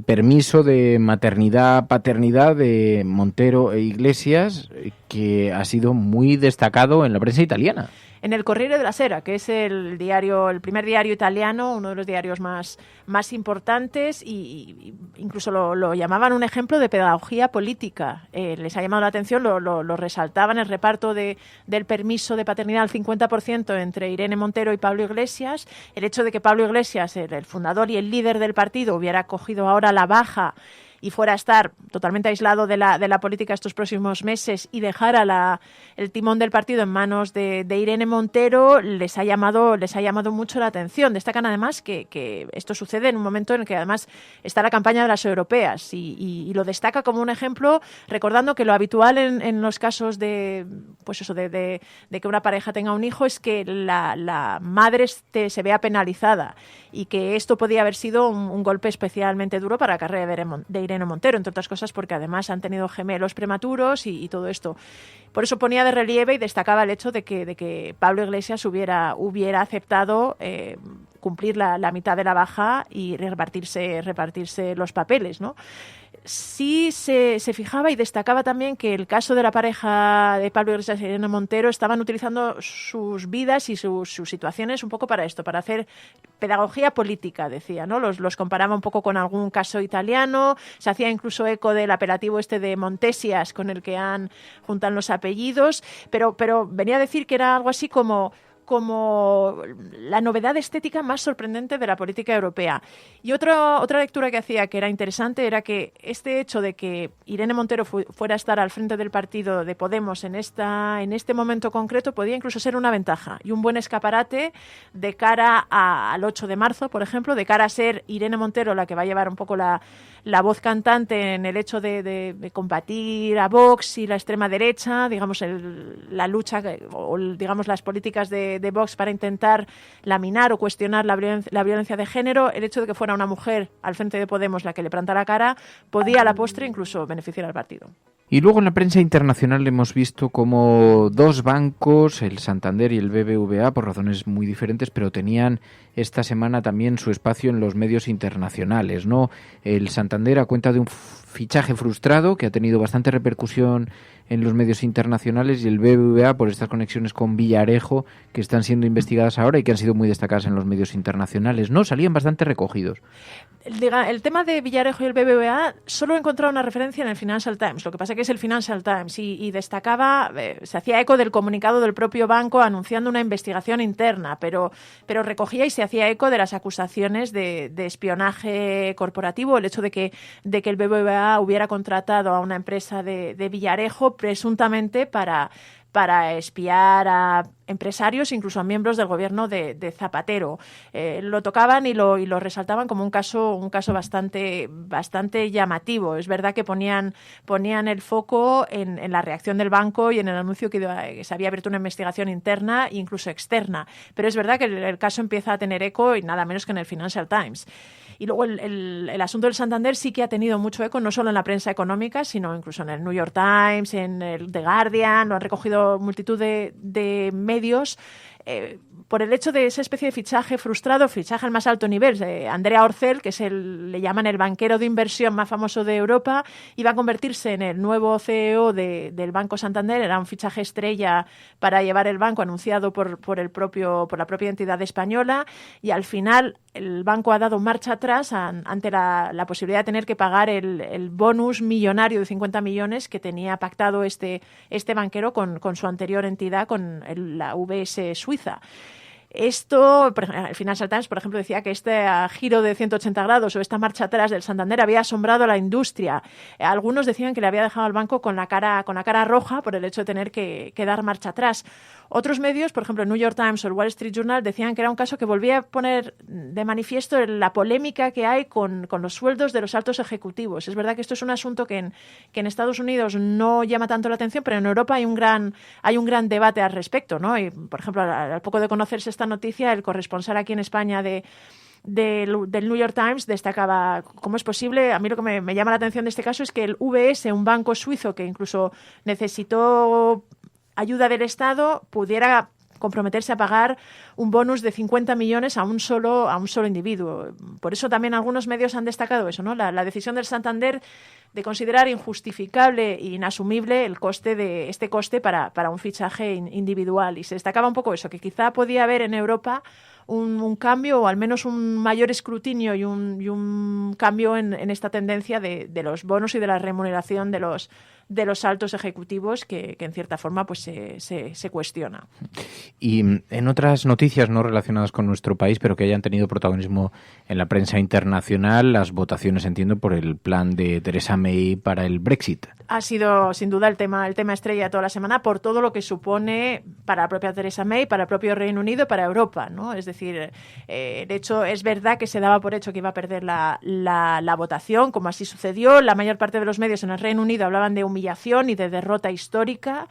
permiso de maternidad-paternidad de Montero e Iglesias, que ha sido muy destacado en la prensa italiana.
En el Corriere della Sera, que es el primer diario italiano, uno de los diarios más importantes, y incluso lo llamaban un ejemplo de pedagogía política. Les ha llamado la atención, lo resaltaban, el reparto del permiso de paternidad al 50% entre Irene Montero y Pablo Iglesias, el hecho de que Pablo Iglesias, el fundador y el líder del partido, hubiera cogido ahora la baja y fuera a estar totalmente aislado de la política estos próximos meses y dejara el timón del partido en manos de Irene Montero, les ha llamado mucho la atención. Destacan además que esto sucede en un momento en el que además está la campaña de las europeas y lo destaca como un ejemplo, recordando que lo habitual en los casos de que una pareja tenga un hijo es que la madre se vea penalizada, y que esto podía haber sido un golpe especialmente duro para la carrera de Irene Montero, entre otras cosas porque además han tenido gemelos prematuros y todo esto. Por eso ponía de relieve y destacaba el hecho de que Pablo Iglesias hubiera aceptado cumplir la mitad de la baja y repartirse los papeles, ¿no? Sí se fijaba y destacaba también que el caso de la pareja de Pablo Iglesias y Irene Montero estaban utilizando sus vidas y sus situaciones un poco para esto, para hacer pedagogía política, decía, ¿no? Los comparaba un poco con algún caso italiano, se hacía incluso eco del apelativo de Montesias con el que juntan los apellidos, pero venía a decir que era algo así como la novedad estética más sorprendente de la política europea. Y otra lectura que hacía que era interesante era que este hecho de que Irene Montero fuera a estar al frente del partido de Podemos en este momento concreto podía incluso ser una ventaja y un buen escaparate de cara al 8 de marzo, por ejemplo, de cara a ser Irene Montero la que va a llevar un poco la voz cantante en el hecho de combatir a Vox y la extrema derecha, digamos, la lucha o digamos las políticas de Vox para intentar laminar o cuestionar la violencia de género. El hecho de que fuera una mujer al frente de Podemos la que le plantara cara podía a la postre incluso beneficiar al partido.
Y luego en la prensa internacional hemos visto como dos bancos, el Santander y el BBVA, por razones muy diferentes, pero tenían esta semana también su espacio en los medios internacionales, ¿no? El Santander a cuenta de un fichaje frustrado que ha tenido bastante repercusión en los medios internacionales, y el BBVA por estas conexiones con Villarejo que están siendo investigadas ahora y que han sido muy destacadas en los medios internacionales, ¿no? Salían bastante recogidos.
El tema de Villarejo y el BBVA solo he encontrado una referencia en el Financial Times, lo que pasa que es el Financial Times, y destacaba, se hacía eco del comunicado del propio banco anunciando una investigación interna, pero recogía y se hacía eco de las acusaciones de espionaje corporativo, el hecho de que el BBVA hubiera contratado a una empresa de Villarejo presuntamente para espiar a empresarios, incluso a miembros del gobierno de Zapatero. Lo tocaban y lo resaltaban como un caso bastante llamativo. Es verdad que ponían el foco en la reacción del banco y en el anuncio que se había abierto una investigación interna e incluso externa. Pero es verdad que el caso empieza a tener eco y nada menos que en el Financial Times. Y luego el asunto del Santander sí que ha tenido mucho eco, no solo en la prensa económica, sino incluso en el New York Times, en el The Guardian, lo han recogido multitud de medios, por el hecho de esa especie de fichaje frustrado, fichaje al más alto nivel. Andrea Orcel, que le llaman el banquero de inversión más famoso de Europa, iba a convertirse en el nuevo CEO del Banco Santander. Era un fichaje estrella para llevar el banco, anunciado por la propia entidad española, y al final el banco ha dado marcha atrás ante la posibilidad de tener que pagar el bonus millonario de 50 millones que tenía pactado este banquero con su anterior entidad, con la VS Suiza. Esto, el Financial Times, por ejemplo, decía que este giro de 180 grados o esta marcha atrás del Santander había asombrado a la industria. Algunos decían que le había dejado al banco con la cara roja por el hecho de tener que dar marcha atrás. Otros medios, por ejemplo el New York Times o el Wall Street Journal, decían que era un caso que volvía a poner de manifiesto la polémica que hay con los sueldos de los altos ejecutivos. Es verdad que esto es un asunto que en Estados Unidos no llama tanto la atención, pero en Europa hay un gran debate al respecto, ¿no? Y, por ejemplo, al poco de conocerse esta noticia, el corresponsal aquí en España del New York Times destacaba cómo es posible. A mí lo que me llama la atención de este caso es que el UBS, un banco suizo que incluso necesitó ayuda del Estado, pudiera comprometerse a pagar un bonus de 50 millones a un solo individuo. Por eso también algunos medios han destacado eso, ¿no? La decisión del Santander de considerar injustificable e inasumible este coste para un fichaje individual. Y se destacaba un poco eso, que quizá podía haber en Europa un cambio o al menos un mayor escrutinio y un cambio en esta tendencia de los bonos y de la remuneración de los altos ejecutivos que en cierta forma pues se cuestiona.
Y en otras noticias no relacionadas con nuestro país, pero que hayan tenido protagonismo en la prensa internacional, las votaciones, entiendo, por el plan de Theresa May para el Brexit.
Ha sido sin duda el tema estrella toda la semana por todo lo que supone para la propia Theresa May, para el propio Reino Unido y para Europa, ¿no? Es decir, de hecho es verdad que se daba por hecho que iba a perder la votación, como así sucedió. La mayor parte de los medios en el Reino Unido hablaban de humillación y de derrota histórica.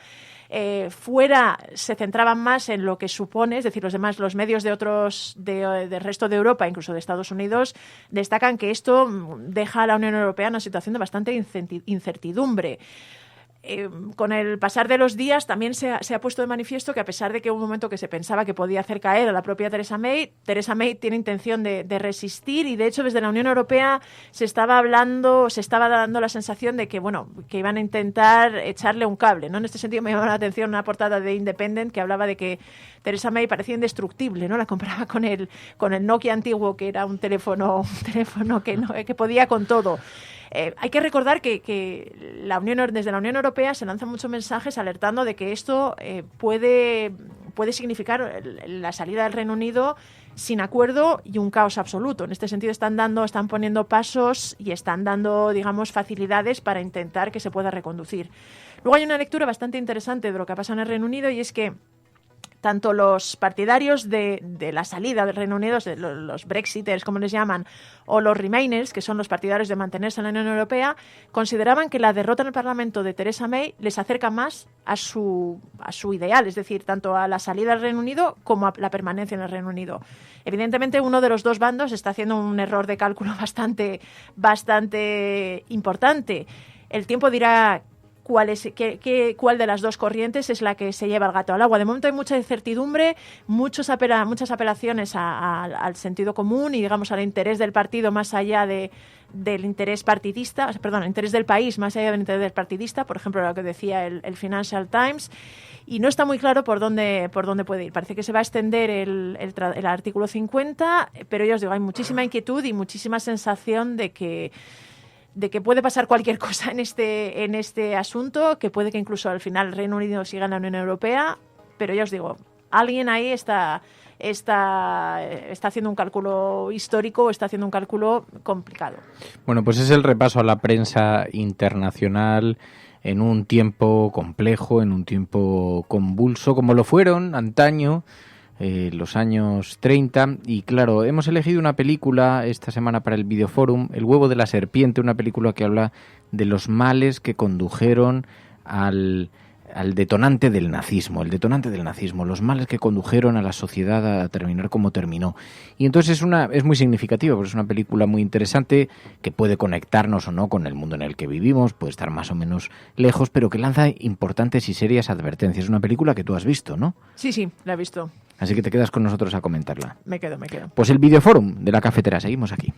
Fuera se centraban más en lo que supone, es decir, los medios del resto de Europa, incluso de Estados Unidos, destacan que esto deja a la Unión Europea en una situación de bastante incertidumbre. Con el pasar de los días también se ha puesto de manifiesto que a pesar de que hubo un momento que se pensaba que podía hacer caer a la propia Theresa May tiene intención de resistir, y de hecho desde la Unión Europea se estaba dando la sensación de que iban a intentar echarle un cable, ¿no? En este sentido me llamaba la atención una portada de Independent que hablaba de que Theresa May parecía indestructible, ¿no? La comparaba con el Nokia antiguo, que era un teléfono que podía con todo. Hay que recordar que desde la Unión Europea se lanzan muchos mensajes alertando de que esto puede significar la salida del Reino Unido sin acuerdo y un caos absoluto. En este sentido están poniendo pasos y están dando, digamos, facilidades para intentar que se pueda reconducir. Luego hay una lectura bastante interesante de lo que ha pasado en el Reino Unido, y es que tanto los partidarios de la salida del Reino Unido, los Brexiters, como les llaman, o los Remainers, que son los partidarios de mantenerse en la Unión Europea, consideraban que la derrota en el Parlamento de Theresa May les acerca más a su ideal, es decir, tanto a la salida del Reino Unido como a la permanencia en el Reino Unido. Evidentemente, uno de los dos bandos está haciendo un error de cálculo bastante importante. El tiempo dirá cuál de las dos corrientes es la que se lleva el gato al agua. De momento hay mucha incertidumbre, muchas apelaciones al sentido común y, digamos, al interés del partido más allá del interés partidista, el interés del país más allá del interés del partidista, por ejemplo, lo que decía el Financial Times, y no está muy claro por dónde puede ir. Parece que se va a extender el artículo 50, pero ya os digo, hay muchísima inquietud y muchísima sensación de que puede pasar cualquier cosa en este asunto, que puede que incluso al final el Reino Unido siga en la Unión Europea, pero ya os digo, alguien ahí está haciendo un cálculo histórico o está haciendo un cálculo complicado.
Bueno, pues es el repaso a la prensa internacional en un tiempo complejo, en un tiempo convulso, como lo fueron antaño, los años 30, y claro, hemos elegido una película esta semana para el Videoforum, El huevo de la serpiente, una película que habla de los males que condujeron al detonante del nazismo, los males que condujeron a la sociedad a terminar como terminó. Y entonces es muy significativa, porque es una película muy interesante que puede conectarnos o no con el mundo en el que vivimos, puede estar más o menos lejos, pero que lanza importantes y serias advertencias. Es una película que tú has visto, ¿no?
Sí, la he visto.
Así que te quedas con nosotros a comentarla.
Me quedo.
Pues el Videoforum de La Cafetera, seguimos aquí.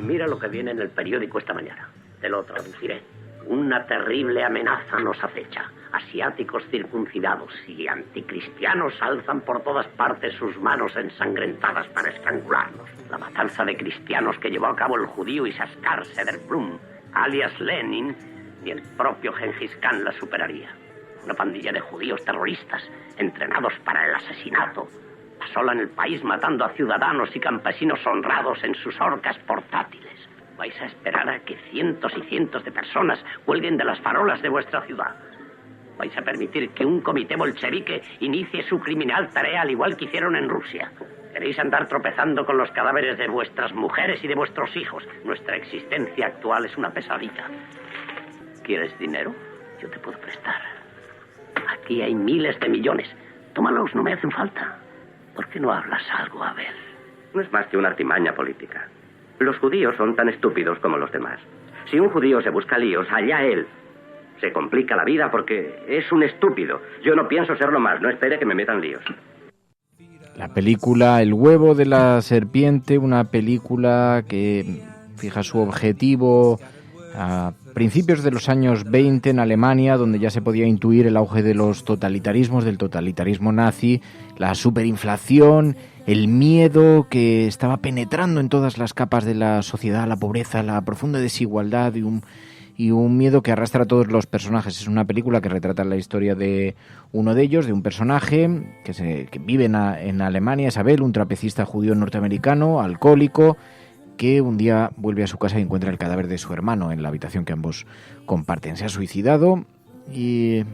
Mira lo que viene en el periódico esta mañana. Te lo traduciré. Una terrible amenaza nos acecha. Asiáticos circuncidados y anticristianos alzan por todas partes sus manos ensangrentadas para estrangularnos. La matanza de cristianos que llevó a cabo el judío Isaskar Sederblum, alias Lenin, ni el propio Gengis Khan la superaría. Una pandilla de judíos terroristas entrenados para el asesinato asolan el país matando a ciudadanos y campesinos honrados en sus horcas portátiles. ¿Vais a esperar a que cientos y cientos de personas cuelguen de las farolas de vuestra ciudad? ¿Vais a permitir que un comité bolchevique inicie su criminal tarea al igual que hicieron en Rusia? ¿Queréis andar tropezando con los cadáveres de vuestras mujeres y de vuestros hijos? Nuestra existencia actual es una pesadilla. ¿Quieres dinero? Yo te puedo prestar. Aquí hay miles de millones. Tómalos, no me hacen falta. ¿Por qué no hablas algo, Abel?
No es más que una artimaña política. Los judíos son tan estúpidos como los demás. Si un judío se busca líos, allá él. Se complica la vida porque es un estúpido. Yo no pienso serlo más, no espere que me metan líos.
La película El huevo de la serpiente, una película que fija su objetivo a principios de los años 20 en Alemania, donde ya se podía intuir el auge de los totalitarismos, del totalitarismo nazi, la superinflación, el miedo que estaba penetrando en todas las capas de la sociedad, la pobreza, la profunda desigualdad y un miedo que arrastra a todos los personajes. Es una película que retrata la historia de uno de ellos, de un personaje que vive en Alemania, es Abel, un trapecista judío norteamericano, alcohólico, que un día vuelve a su casa y encuentra el cadáver de su hermano en la habitación que ambos comparten. Se ha suicidado y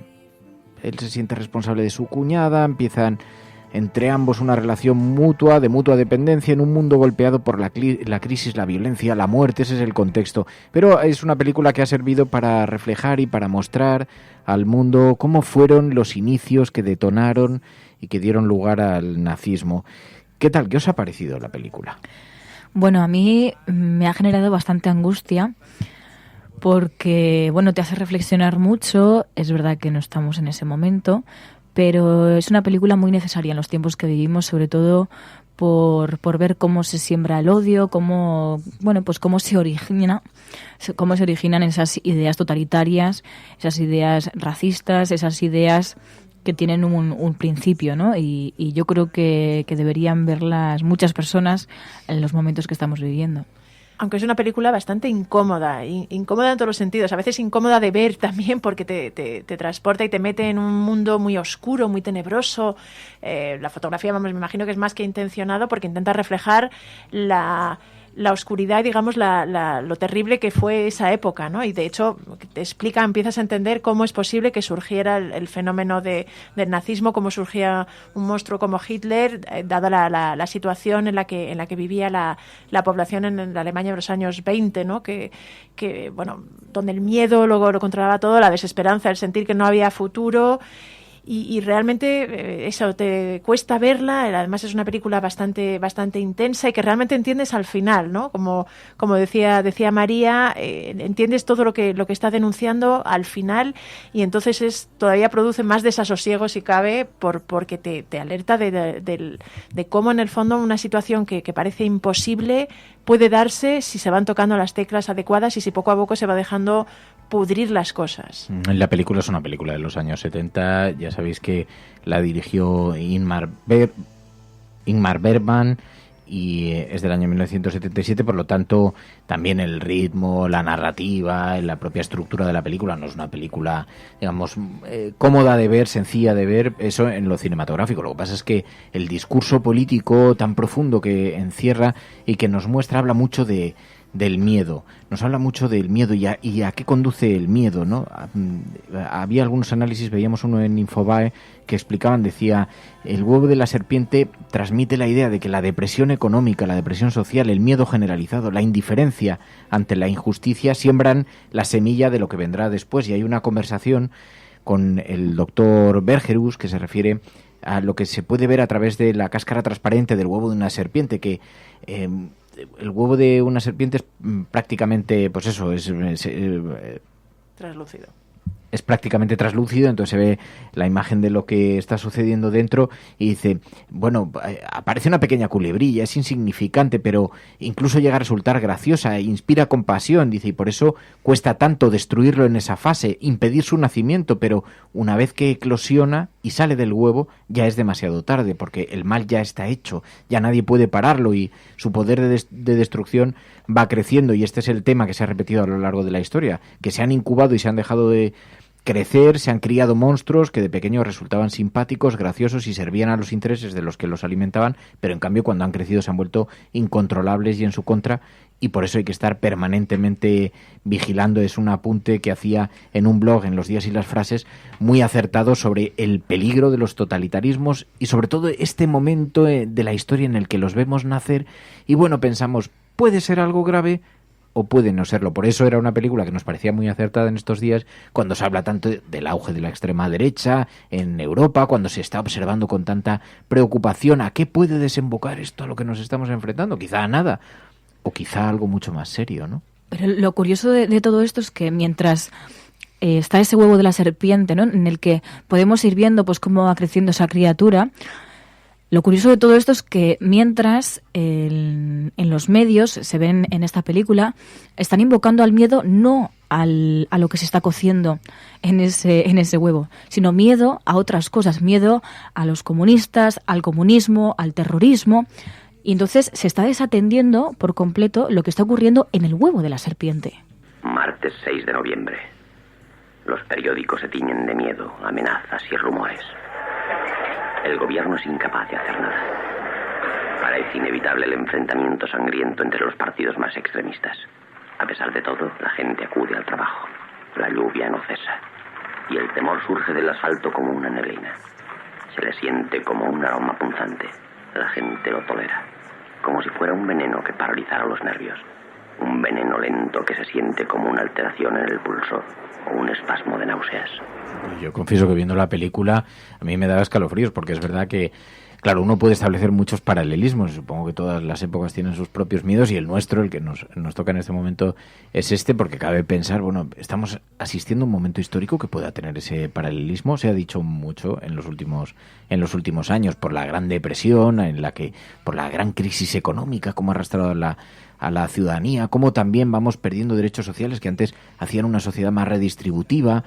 él se siente responsable de su cuñada, empiezan entre ambos una relación mutua, de mutua dependencia, en un mundo golpeado por la crisis, la violencia, la muerte. Ese es el contexto. Pero es una película que ha servido para reflejar y para mostrar al mundo cómo fueron los inicios que detonaron y que dieron lugar al nazismo. ¿Qué tal? ¿Qué os ha parecido la película?
Bueno, a mí me ha generado bastante angustia porque, bueno, te hace reflexionar mucho. Es verdad que no estamos en ese momento, pero es una película muy necesaria en los tiempos que vivimos, sobre todo por ver cómo se siembra el odio, cómo se originan esas ideas totalitarias, esas ideas racistas, esas ideas que tienen un principio, ¿no? Y yo creo que deberían verlas muchas personas en los momentos que estamos viviendo.
Aunque es una película bastante incómoda, incómoda en todos los sentidos, a veces incómoda de ver también porque te transporta y te mete en un mundo muy oscuro, muy tenebroso. La fotografía, me imagino que es más que intencionado porque intenta reflejar la oscuridad y, digamos, lo terrible que fue esa época, ¿no? Y de hecho te empiezas a entender cómo es posible que surgiera el fenómeno del nazismo, cómo surgía un monstruo como Hitler, dada la situación en la que vivía la población en la Alemania de los años 20, ¿no? Que bueno, donde el miedo luego lo controlaba todo, la desesperanza, el sentir que no había futuro. Y realmente eso te cuesta verla. Además es una película bastante intensa y que realmente entiendes al final, ¿no? Como decía María, entiendes todo lo que está denunciando al final, y entonces todavía produce más desasosiego si cabe, porque te alerta de cómo en el fondo una situación que parece imposible puede darse si se van tocando las teclas adecuadas y si poco a poco se va dejando pudrir las cosas.
La película es una película de los años 70, ya sabéis que la dirigió Ingmar Bergman y es del año 1977, por lo tanto también el ritmo, la narrativa, la propia estructura de la película no es una película, digamos, cómoda de ver, sencilla de ver, eso en lo cinematográfico. Lo que pasa es que el discurso político tan profundo que encierra y que nos muestra habla mucho del miedo, nos habla mucho del miedo y a qué conduce el miedo, ¿no? Había algunos análisis, veíamos uno en Infobae que explicaban, decía, el huevo de la serpiente transmite la idea de que la depresión económica, la depresión social, el miedo generalizado, la indiferencia ante la injusticia siembran la semilla de lo que vendrá después. Y hay una conversación con el doctor Bergerus que se refiere a lo que se puede ver a través de la cáscara transparente del huevo de una serpiente, que el huevo de una serpiente es prácticamente, pues eso, es
translúcido.
Es prácticamente translúcido, entonces se ve la imagen de lo que está sucediendo dentro y dice, bueno, aparece una pequeña culebrilla, es insignificante, pero incluso llega a resultar graciosa, inspira compasión, dice, y por eso cuesta tanto destruirlo en esa fase, impedir su nacimiento, pero una vez que eclosiona y sale del huevo, ya es demasiado tarde, porque el mal ya está hecho, ya nadie puede pararlo y su poder de destrucción va creciendo, y este es el tema que se ha repetido a lo largo de la historia, que se han incubado y se han dejado de crecer, se han criado monstruos que de pequeños resultaban simpáticos, graciosos y servían a los intereses de los que los alimentaban, pero en cambio cuando han crecido se han vuelto incontrolables y en su contra, y por eso hay que estar permanentemente vigilando. Es un apunte que hacía en un blog, en Los Días y las Frases, muy acertado sobre el peligro de los totalitarismos y sobre todo este momento de la historia en el que los vemos nacer y bueno, pensamos, puede ser algo grave o puede no serlo. Por eso era una película que nos parecía muy acertada en estos días, cuando se habla tanto del auge de la extrema derecha en Europa, cuando se está observando con tanta preocupación a qué puede desembocar esto a lo que nos estamos enfrentando. Quizá a nada, o quizá algo mucho más serio, ¿no?
Pero lo curioso de todo esto es que mientras está ese huevo de la serpiente, ¿no?, en el que podemos ir viendo pues cómo va creciendo esa criatura, lo curioso de todo esto es que mientras en los medios se ven en esta película, están invocando al miedo no a lo que se está cociendo en ese huevo, sino miedo a otras cosas, miedo a los comunistas, al comunismo, al terrorismo. Y entonces se está desatendiendo por completo lo que está ocurriendo en el huevo de la serpiente.
Martes 6 de noviembre. Los periódicos se tiñen de miedo, amenazas y rumores. El gobierno es incapaz de hacer nada. Parece inevitable el enfrentamiento sangriento entre los partidos más extremistas. A pesar de todo, la gente acude al trabajo. La lluvia no cesa. Y el temor surge del asfalto como una neblina. Se le siente como un aroma punzante. La gente lo tolera, como si fuera un veneno que paralizara los nervios. Un veneno lento que se siente como una alteración en el pulso o un espasmo de náuseas.
Yo confieso que viendo la película a mí me daba escalofríos, porque es verdad que, claro, uno puede establecer muchos paralelismos. Supongo que todas las épocas tienen sus propios miedos y el nuestro, el que nos toca en este momento, es este, porque cabe pensar, bueno, estamos asistiendo a un momento histórico que pueda tener ese paralelismo. Se ha dicho mucho en los últimos años por la Gran Depresión, por la gran crisis económica, cómo ha arrastrado a la ciudadanía, cómo también vamos perdiendo derechos sociales que antes hacían una sociedad más redistributiva,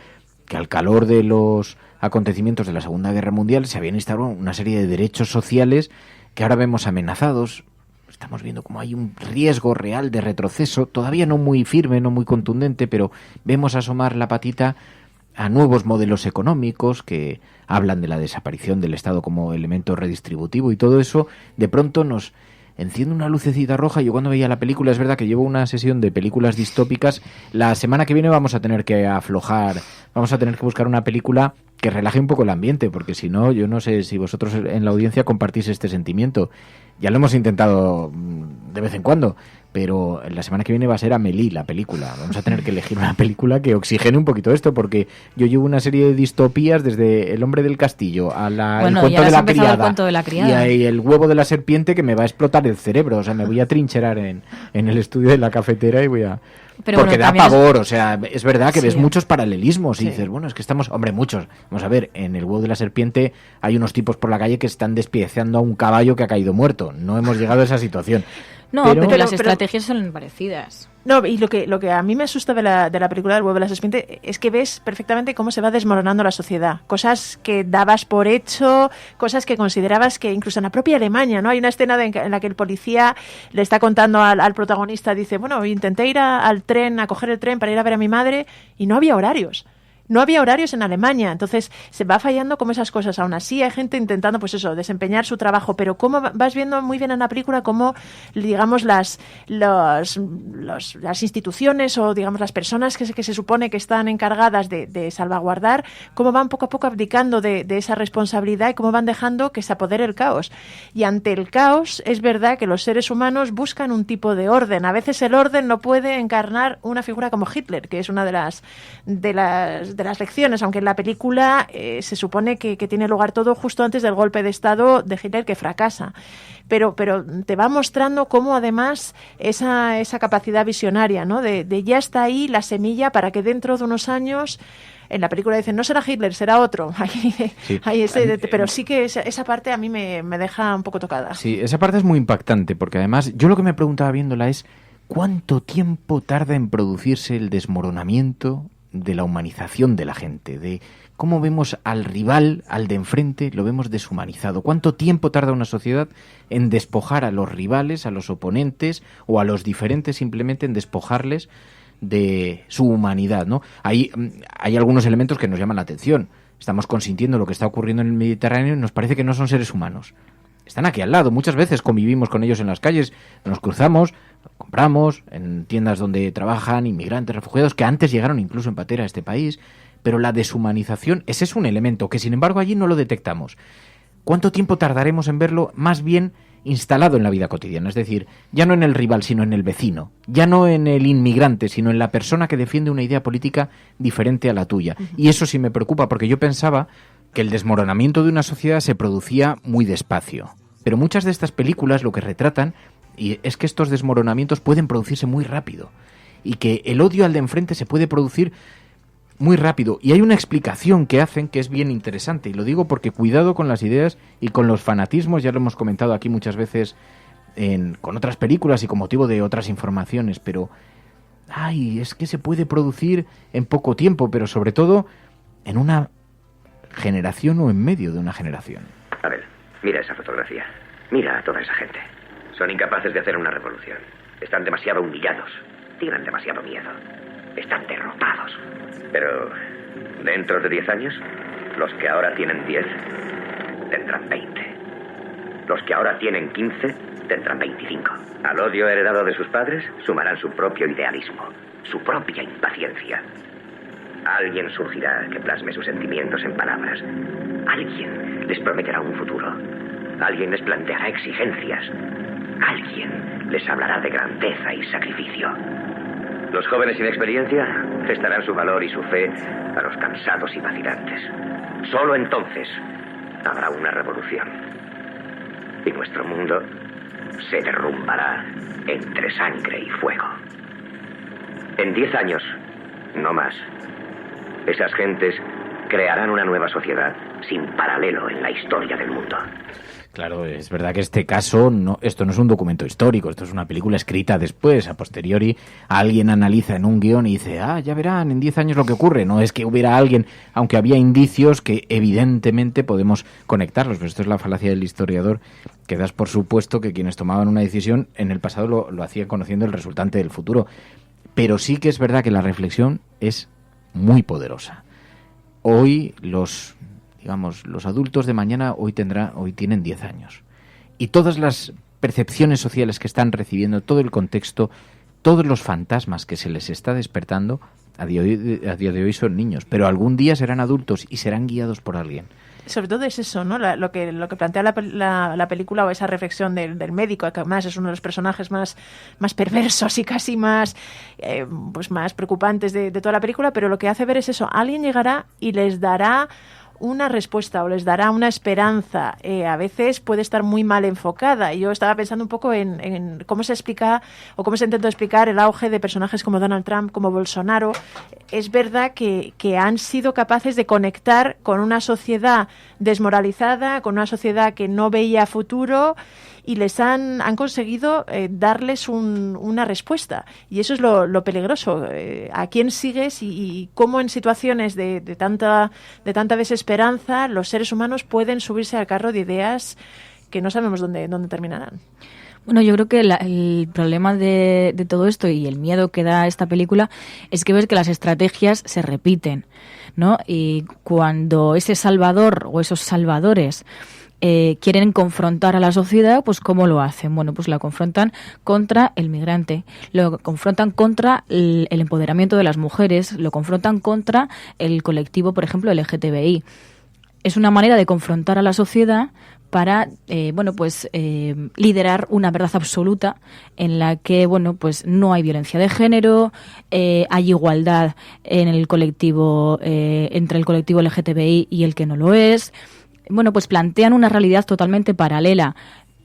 que al calor de los acontecimientos de la Segunda Guerra Mundial se habían instaurado una serie de derechos sociales que ahora vemos amenazados. Estamos viendo cómo hay un riesgo real de retroceso, todavía no muy firme, no muy contundente, pero vemos asomar la patita a nuevos modelos económicos que hablan de la desaparición del Estado como elemento redistributivo, y todo eso de pronto nos enciende una lucecita roja. Yo cuando veía la película, es verdad que llevo una sesión de películas distópicas, la semana que viene vamos a tener que aflojar, vamos a tener que buscar una película que relaje un poco el ambiente, porque si no, yo no sé si vosotros en la audiencia compartís este sentimiento. Ya lo hemos intentado de vez en cuando, pero la semana que viene va a ser Amélie, la película. Vamos a tener que elegir una película que oxigene un poquito esto, porque yo llevo una serie de distopías desde El hombre del castillo a el cuento de la criada y el huevo de la serpiente, que me va a explotar el cerebro. O sea, me voy a trincherar en el estudio de la cafetera y voy a... Pero porque da pavor, o sea, es verdad que ves muchos paralelismos y dices, bueno, es que estamos... Hombre, muchos. Vamos a ver, en el huevo de la serpiente hay unos tipos por la calle que están despiezando a un caballo que ha caído muerto. No hemos llegado a esa situación.
No, pero las estrategias son parecidas.
No, y lo que a mí me asusta de la película del huevo de la serpiente es que ves perfectamente cómo se va desmoronando la sociedad. Cosas que dabas por hecho, cosas que considerabas que incluso en la propia Alemania, ¿no? Hay una escena en la que el policía le está contando al protagonista, dice, bueno, intenté ir al tren, a coger el tren para ir a ver a mi madre y no había horarios. No había horarios en Alemania, entonces se va fallando como esas cosas. Aún así hay gente intentando, pues eso, desempeñar su trabajo, pero como vas viendo muy bien en la película cómo, digamos, las instituciones o, digamos, las personas que se supone que están encargadas de salvaguardar, cómo van poco a poco abdicando de esa responsabilidad y cómo van dejando que se apodere el caos. Y ante el caos es verdad que los seres humanos buscan un tipo de orden. A veces el orden no puede encarnar una figura como Hitler, que es una de las lecciones, aunque en la película se supone que tiene lugar todo justo antes del golpe de Estado de Hitler, que fracasa. Pero te va mostrando cómo además esa capacidad visionaria, ¿no? De ya está ahí la semilla para que dentro de unos años, en la película dicen, no será Hitler, será otro. Pero sí que esa parte a mí me deja un poco tocada.
Sí, esa parte es muy impactante, porque además yo lo que me preguntaba viéndola es ¿cuánto tiempo tarda en producirse el desmoronamiento de la humanización de la gente, de cómo vemos al rival, al de enfrente, lo vemos deshumanizado? ¿Cuánto tiempo tarda una sociedad en despojar a los rivales, a los oponentes o a los diferentes, simplemente en despojarles de su humanidad, ¿no? Hay algunos elementos que nos llaman la atención. Estamos consintiendo lo que está ocurriendo en el Mediterráneo y nos parece que no son seres humanos. Están aquí al lado, muchas veces convivimos con ellos en las calles, nos cruzamos, compramos en tiendas donde trabajan inmigrantes, refugiados, que antes llegaron incluso en patera a este país, pero la deshumanización, ese es un elemento que sin embargo allí no lo detectamos. ¿Cuánto tiempo tardaremos en verlo más bien instalado en la vida cotidiana? Es decir, ya no en el rival, sino en el vecino, ya no en el inmigrante, sino en la persona que defiende una idea política diferente a la tuya. Y eso sí me preocupa, porque yo pensaba que el desmoronamiento de una sociedad se producía muy despacio. Pero muchas de estas películas lo que retratan es que estos desmoronamientos pueden producirse muy rápido y que el odio al de enfrente se puede producir muy rápido. Y hay una explicación que hacen que es bien interesante, y lo digo porque cuidado con las ideas y con los fanatismos, ya lo hemos comentado aquí muchas veces con otras películas y con motivo de otras informaciones, pero es que se puede producir en poco tiempo, pero sobre todo en una generación o en medio de una generación.
A ver, mira esa fotografía. Mira a toda esa gente. Son incapaces de hacer una revolución. Están demasiado humillados. Tienen demasiado miedo. Están derrotados. Pero dentro de 10 años, los que ahora tienen 10 tendrán 20. Los que ahora tienen 15 tendrán 25. Al odio heredado de sus padres sumarán su propio idealismo, su propia impaciencia. Alguien surgirá que plasme sus sentimientos en palabras. Alguien les prometerá un futuro. Alguien les planteará exigencias. Alguien les hablará de grandeza y sacrificio. Los jóvenes sin experiencia gestarán su valor y su fe a los cansados y vacilantes. Solo entonces habrá una revolución. Y nuestro mundo se derrumbará entre sangre y fuego. En 10 años, no más, esas gentes crearán una nueva sociedad sin paralelo en la historia del mundo.
Claro, es verdad que este caso, esto no es un documento histórico, esto es una película escrita después, a posteriori. Alguien analiza en un guión y dice, ya verán en 10 años lo que ocurre. No es que hubiera alguien, aunque había indicios que evidentemente podemos conectarlos, pero esto es la falacia del historiador, que das por supuesto que quienes tomaban una decisión en el pasado lo hacían conociendo el resultante del futuro. Pero sí que es verdad que la reflexión es muy poderosa. Hoy los adultos de mañana hoy tienen 10 años. Y todas las percepciones sociales que están recibiendo, todo el contexto, todos los fantasmas que se les está despertando, a día de hoy son niños, pero algún día serán adultos y serán guiados por alguien.
Sobre todo es eso, ¿no? Lo que plantea la película, o esa reflexión del médico, que además es uno de los personajes más perversos y casi más más preocupantes de toda la película, pero lo que hace ver es eso. Alguien llegará y les dará una respuesta o les dará una esperanza. A veces puede estar muy mal enfocada. Yo estaba pensando un poco en cómo se explica o cómo se intentó explicar el auge de personajes como Donald Trump, como Bolsonaro. Es verdad que han sido capaces de conectar con una sociedad desmoralizada, con una sociedad que no veía futuro, y les han conseguido darles una respuesta. Y eso es lo peligroso. ¿A quién sigues y cómo en situaciones de tanta desesperanza los seres humanos pueden subirse al carro de ideas que no sabemos dónde terminarán?
Bueno, yo creo que el problema de todo esto y el miedo que da esta película es que ves que las estrategias se repiten, ¿no? Y cuando ese salvador o esos salvadores quieren confrontar a la sociedad, pues ¿cómo lo hacen? Bueno, pues la confrontan contra el migrante, lo confrontan contra el empoderamiento de las mujeres, lo confrontan contra el colectivo, por ejemplo, LGTBI. Es una manera de confrontar a la sociedad para liderar una verdad absoluta en la que no hay violencia de género, hay igualdad en el colectivo entre el colectivo LGTBI y el que no lo es. Plantean una realidad totalmente paralela.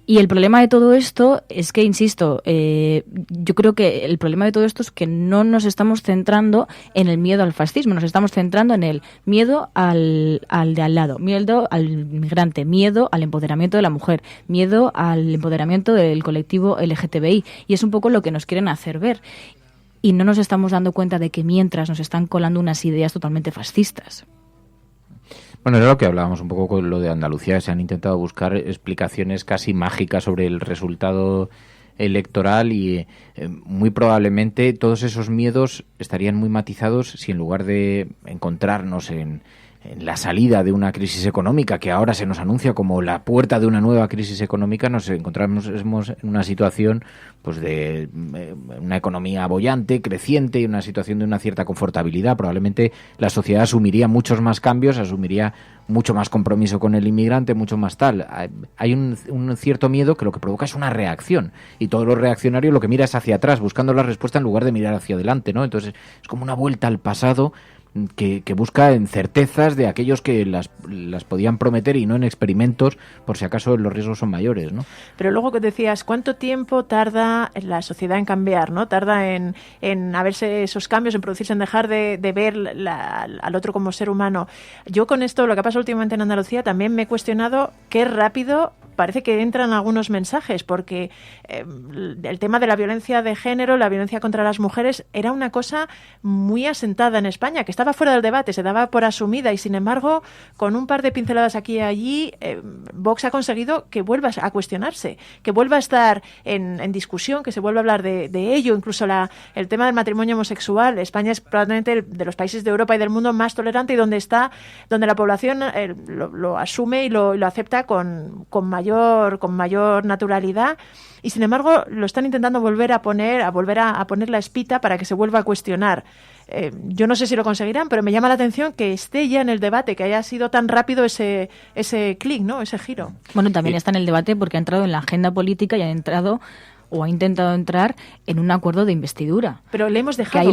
Y el problema de todo esto es que, insisto, yo creo que el problema de todo esto es que no nos estamos centrando en el miedo al fascismo, nos estamos centrando en el miedo al de al lado, miedo al migrante, miedo al empoderamiento de la mujer, miedo al empoderamiento del colectivo LGTBI. Y es un poco lo que nos quieren hacer ver. Y no nos estamos dando cuenta de que mientras nos están colando unas ideas totalmente fascistas.
Bueno, era lo que hablábamos un poco con lo de Andalucía. Se han intentado buscar explicaciones casi mágicas sobre el resultado electoral y muy probablemente todos esos miedos estarían muy matizados si en lugar de encontrarnos en la salida de una crisis económica que ahora se nos anuncia como la puerta de una nueva crisis económica, nos encontramos en una situación pues de una economía boyante, creciente, y una situación de una cierta confortabilidad. Probablemente la sociedad asumiría muchos más cambios, asumiría mucho más compromiso con el inmigrante, mucho más tal. Hay un cierto miedo que lo que provoca es una reacción, y todo lo reaccionario lo que mira es hacia atrás, buscando la respuesta en lugar de mirar hacia adelante, ¿no? Entonces es como una vuelta al pasado que busca en certezas de aquellos que las podían prometer y no en experimentos por si acaso los riesgos son mayores, ¿no?
Pero luego que decías, ¿cuánto tiempo tarda la sociedad en cambiar, ¿no? Tarda en haberse esos cambios, en producirse, en dejar de ver al otro como ser humano. Yo con esto, lo que pasa últimamente en Andalucía, también me he cuestionado qué rápido parece que entran algunos mensajes, porque el tema de la violencia de género, la violencia contra las mujeres, era una cosa muy asentada en España, que estaba fuera del debate, se daba por asumida, y sin embargo, con un par de pinceladas aquí y allí, Vox ha conseguido que vuelva a cuestionarse, que vuelva a estar en discusión, que se vuelva a hablar de ello. Incluso el tema del matrimonio homosexual. España es probablemente de los países de Europa y del mundo más tolerante, y donde la población lo asume y lo acepta con mayor naturalidad, y sin embargo lo están intentando volver a poner la espita para que se vuelva a cuestionar. Yo no sé si lo conseguirán, pero me llama la atención que esté ya en el debate, que haya sido tan rápido ese clic, ¿no? Ese giro.
Bueno, también está en el debate porque ha entrado en la agenda política y ha intentado entrar en un acuerdo de investidura.
Pero le hemos dejado.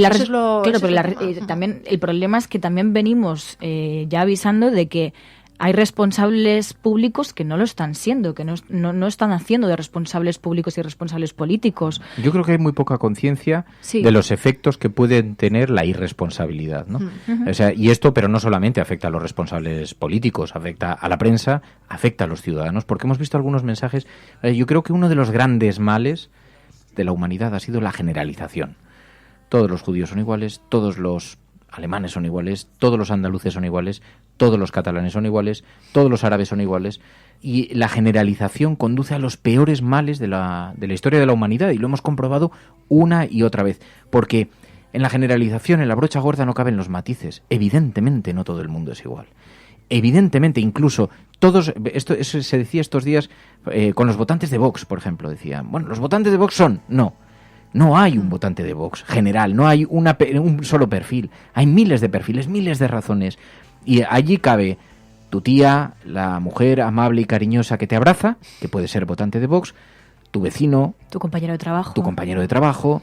También el problema es que también venimos ya avisando de que hay responsables públicos que no lo están siendo, que no están haciendo de responsables públicos y responsables políticos.
Yo creo que hay muy poca conciencia de los efectos que pueden tener la irresponsabilidad, ¿no? O sea, y esto, pero no solamente afecta a los responsables políticos, afecta a la prensa, afecta a los ciudadanos, porque hemos visto algunos mensajes. Yo creo que uno de los grandes males de la humanidad ha sido la generalización. Todos los judíos son iguales, todos los alemanes son iguales, todos los andaluces son iguales, todos los catalanes son iguales, todos los árabes son iguales, y la generalización conduce a los peores males de la historia de la humanidad, y lo hemos comprobado una y otra vez, porque en la generalización, en la brocha gorda, no caben los matices. Evidentemente no todo el mundo es igual. Evidentemente, incluso todos, eso se decía estos días con los votantes de Vox, por ejemplo, decían, bueno, los votantes de Vox son, no hay un votante de Vox general, no hay un solo perfil, hay miles de perfiles, miles de razones, y allí cabe tu tía, la mujer amable y cariñosa que te abraza, que puede ser votante de Vox, tu vecino,
tu compañero de trabajo,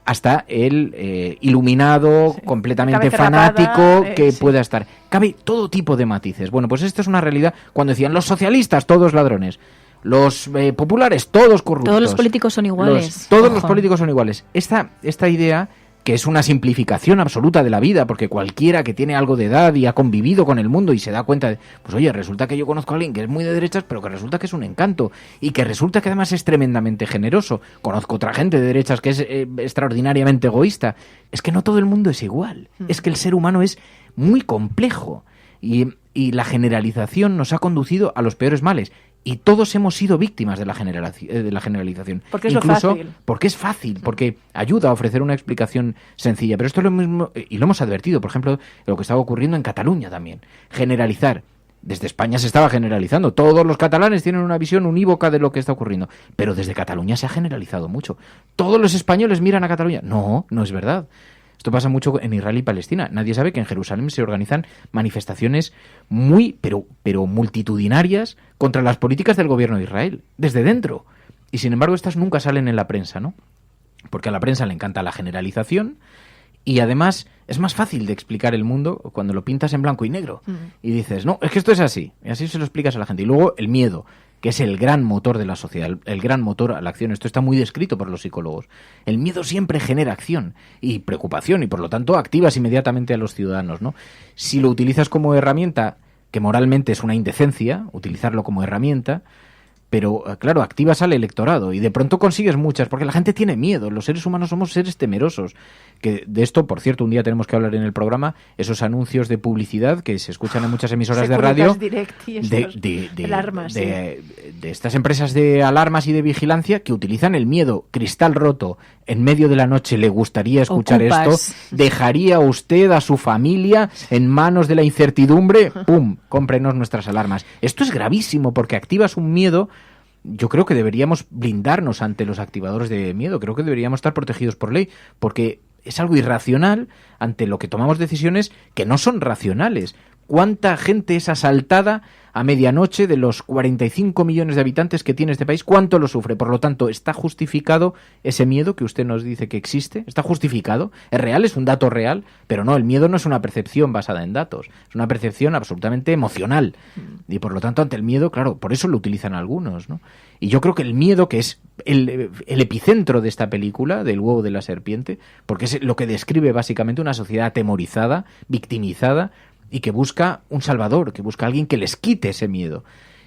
hasta el iluminado, completamente fanático que pueda estar. Cabe todo tipo de matices. Bueno, pues esto es una realidad. Cuando decían los socialistas, todos ladrones, los populares, todos corruptos.
Todos los políticos son iguales.
Los políticos son iguales. Esta idea, que es una simplificación absoluta de la vida, porque cualquiera que tiene algo de edad y ha convivido con el mundo y se da cuenta de, pues oye, resulta que yo conozco a alguien que es muy de derechas, pero que resulta que es un encanto, y que resulta que además es tremendamente generoso. Conozco otra gente de derechas que es extraordinariamente egoísta. Es que no todo el mundo es igual. Es que el ser humano es muy complejo, y la generalización nos ha conducido a los peores males. Y todos hemos sido víctimas de la generalización.
Porque es incluso fácil.
Porque es fácil, porque ayuda a ofrecer una explicación sencilla. Pero esto es lo mismo, y lo hemos advertido, por ejemplo, lo que estaba ocurriendo en Cataluña también. Generalizar. Desde España se estaba generalizando. Todos los catalanes tienen una visión unívoca de lo que está ocurriendo. Pero desde Cataluña se ha generalizado mucho. Todos los españoles miran a Cataluña. No es verdad. Esto pasa mucho en Israel y Palestina. Nadie sabe que en Jerusalén se organizan manifestaciones pero multitudinarias contra las políticas del gobierno de Israel, desde dentro. Y sin embargo estas nunca salen en la prensa, ¿no? Porque a la prensa le encanta la generalización, y además es más fácil de explicar el mundo cuando lo pintas en blanco y negro. Y dices, no, es que esto es así. Y así se lo explicas a la gente. Y luego el miedo, que es el gran motor de la sociedad, el gran motor a la acción. Esto está muy descrito por los psicólogos. El miedo siempre genera acción y preocupación, y por lo tanto activas inmediatamente a los ciudadanos, ¿no? Si lo utilizas como herramienta, que moralmente es una indecencia, utilizarlo como herramienta, pero claro, activas al electorado y de pronto consigues muchas, porque la gente tiene miedo. Los seres humanos somos seres temerosos. Que de esto, por cierto, un día tenemos que hablar en el programa, esos anuncios de publicidad que se escuchan en muchas emisoras de radio de estas empresas de alarmas y de vigilancia que utilizan el miedo. Cristal roto en medio de la noche, ¿le gustaría escuchar esto? ¿Dejaría usted a su familia en manos de la incertidumbre? ¡Pum! Cómprenos nuestras alarmas. Esto es gravísimo porque activas un miedo. Yo creo que deberíamos blindarnos ante los activadores de miedo. Creo que deberíamos estar protegidos por ley, porque es algo irracional ante lo que tomamos decisiones que no son racionales. ¿Cuánta gente es asaltada a medianoche de los 45 millones de habitantes que tiene este país? ¿Cuánto lo sufre? Por lo tanto, ¿está justificado ese miedo que usted nos dice que existe? ¿Está justificado? ¿Es real? ¿Es un dato real? Pero no, el miedo no es una percepción basada en datos. Es una percepción absolutamente emocional. Y por lo tanto, ante el miedo, claro, por eso lo utilizan algunos, ¿no? Y yo creo que el miedo, que es el epicentro de esta película, del huevo de la serpiente, porque es lo que describe básicamente una sociedad atemorizada, victimizada, y que busca un salvador, que busca a alguien que les quite ese miedo.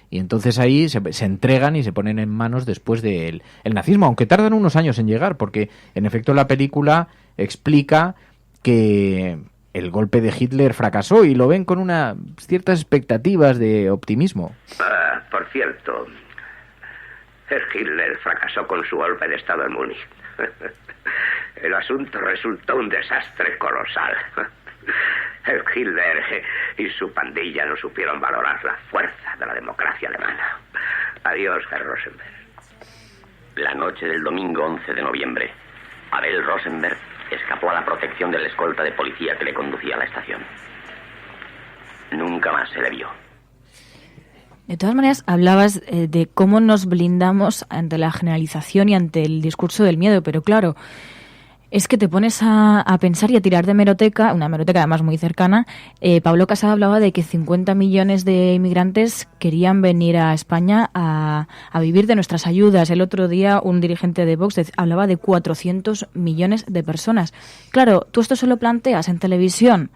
Y entonces ahí se entregan y se ponen en manos después del nazismo, aunque tardan unos años en llegar, porque en efecto la película explica que el golpe de Hitler fracasó y lo ven con ciertas expectativas de optimismo.
Por cierto, Hitler fracasó con su golpe de Estado en Múnich. El asunto resultó un desastre colosal. El Hitler y su pandilla no supieron valorar la fuerza de la democracia alemana. Adiós, Herr Rosenberg.
La noche del domingo 11 de noviembre, Abel Rosenberg escapó a la protección de la escolta de policía que le conducía a la estación. Nunca más se le vio.
De todas maneras, hablabas de cómo nos blindamos ante la generalización y ante el discurso del miedo, pero claro, es que te pones a pensar y a tirar de hemeroteca, una hemeroteca además muy cercana. Pablo Casado hablaba de que 50 millones de inmigrantes querían venir a España a vivir de nuestras ayudas. El otro día un dirigente de Vox hablaba de 400 millones de personas. Claro, tú esto se lo planteas en televisión,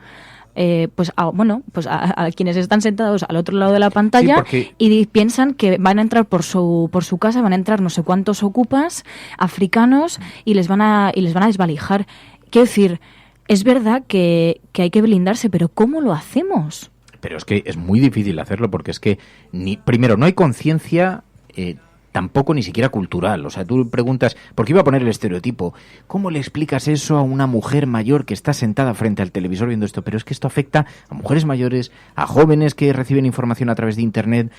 a quienes están sentados al otro lado de la pantalla, sí, y piensan que van a entrar por su casa, van a entrar no sé cuántos ocupas africanos y les van a desvalijar. Quiero decir, es verdad que hay que blindarse, pero ¿cómo lo hacemos?
Pero es que es muy difícil hacerlo porque es que primero no hay conciencia tampoco ni siquiera cultural. O sea, tú preguntas, porque iba a poner el estereotipo, ¿cómo le explicas eso a una mujer mayor que está sentada frente al televisor viendo esto? Pero es que esto afecta a mujeres mayores, a jóvenes que reciben información a través de Internet.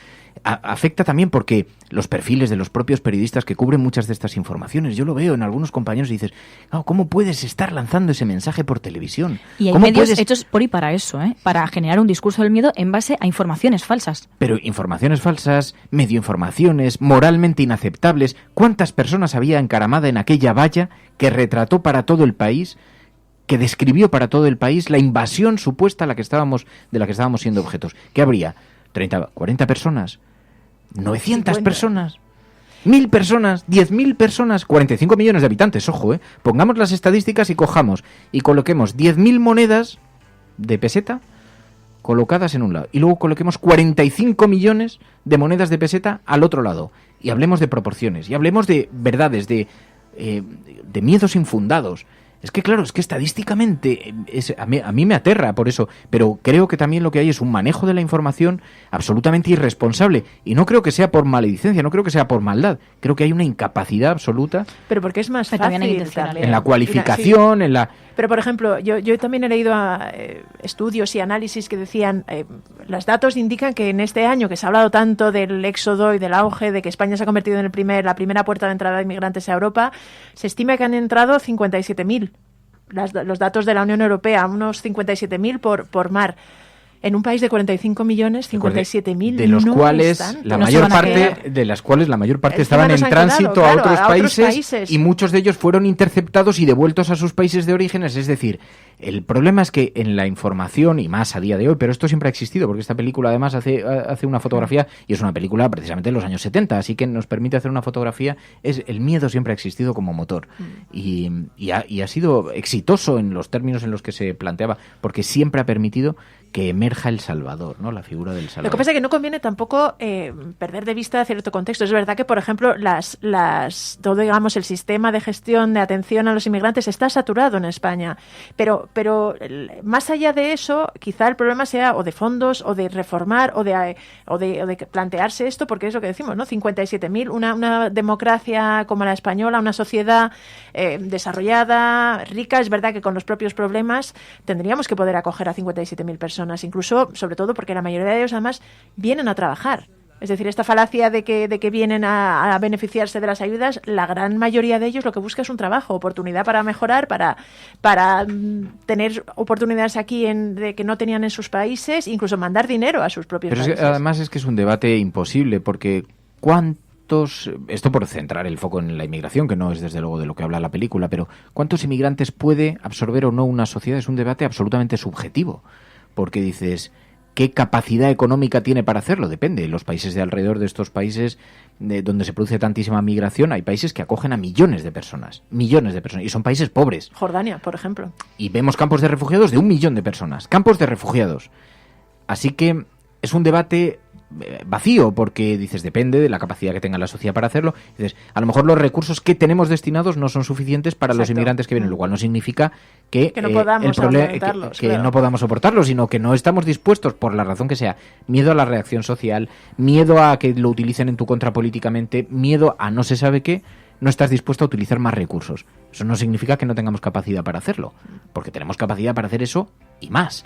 Afecta también porque los perfiles de los propios periodistas que cubren muchas de estas informaciones, yo lo veo en algunos compañeros y dices, ¿cómo puedes estar lanzando ese mensaje por televisión?
Y hay medios hechos por y para eso, para generar un discurso del miedo en base a informaciones falsas.
Pero informaciones falsas, medioinformaciones, moralmente inaceptables. ¿Cuántas personas había encaramada en aquella valla que retrató para todo el país, que describió para todo el país la invasión supuesta de la que estábamos siendo objetos? ¿Qué habría? ¿30, 40 personas? ¿900 50. Personas? ¿1000 personas? ¿10.000 personas? 45 millones de habitantes, ojo, Pongamos las estadísticas y coloquemos 10.000 monedas de peseta colocadas en un lado. Y luego coloquemos 45 millones de monedas de peseta al otro lado. Y hablemos de proporciones, y hablemos de verdades, de miedos infundados. Es que claro, es que estadísticamente a mí me aterra por eso, pero creo que también lo que hay es un manejo de la información absolutamente irresponsable, y no creo que sea por maledicencia, no creo que sea por maldad, creo que hay una incapacidad absoluta.
Pero porque es más fácil
en la cualificación, en la...
Pero por ejemplo, yo también he leído estudios y análisis que decían, los datos indican que en este año que se ha hablado tanto del éxodo y del auge, de que España se ha convertido en la primera puerta de entrada de inmigrantes a Europa, se estima que han entrado 57.000. Los datos de la Unión Europea, unos 57.000 por mar. En un país de 45 millones, 57.000
de los cuales la mayor parte estaban en tránsito a otros países y muchos de ellos fueron interceptados y devueltos a sus países de orígenes. Es decir, El problema es que en la información, y más a día de hoy, pero esto siempre ha existido, porque esta película además hace una fotografía, y es una película precisamente de los años 70, así que nos permite hacer una fotografía. El miedo siempre ha existido como motor, y ha sido exitoso en los términos en los que se planteaba, porque siempre ha permitido que emerja el Salvador, ¿no? La figura del Salvador.
Lo que pasa es que no conviene tampoco perder de vista cierto contexto. Es verdad que, por ejemplo, todo, digamos, el sistema de gestión de atención a los inmigrantes está saturado en España, pero más allá de eso, quizá el problema sea o de fondos, o de reformar, o de plantearse esto, porque es lo que decimos, ¿no? 57.000, una democracia como la española, una sociedad desarrollada, rica. Es verdad que con los propios problemas tendríamos que poder acoger a 57.000 personas, incluso, sobre todo, porque la mayoría de ellos además vienen a trabajar. Es decir, esta falacia de que vienen a beneficiarse de las ayudas, la gran mayoría de ellos lo que busca es un trabajo, oportunidad para mejorar, para tener oportunidades aquí de que no tenían en sus países, incluso mandar dinero a sus propios países.
Pero además es que es un debate imposible, porque esto por centrar el foco en la inmigración, que no es desde luego de lo que habla la película, pero ¿cuántos inmigrantes puede absorber o no una sociedad? Es un debate absolutamente subjetivo. Porque dices, ¿qué capacidad económica tiene para hacerlo? Depende. Los países de alrededor de estos países donde se produce tantísima migración, hay países que acogen a millones de personas, y son países pobres.
Jordania, por ejemplo.
Y vemos campos de refugiados de 1 millón de personas, campos de refugiados. Así que es un debate vacío, porque dices, depende de la capacidad que tenga la sociedad para hacerlo. Dices, a lo mejor los recursos que tenemos destinados no son suficientes para los inmigrantes que vienen, lo cual no significa que
no podamos
no podamos soportarlos, sino que no estamos dispuestos, por la razón que sea, miedo a la reacción social, miedo a que lo utilicen en tu contra políticamente, miedo a no se sabe qué, no estás dispuesto a utilizar más recursos. Eso no significa que no tengamos capacidad para hacerlo, porque tenemos capacidad para hacer eso y más.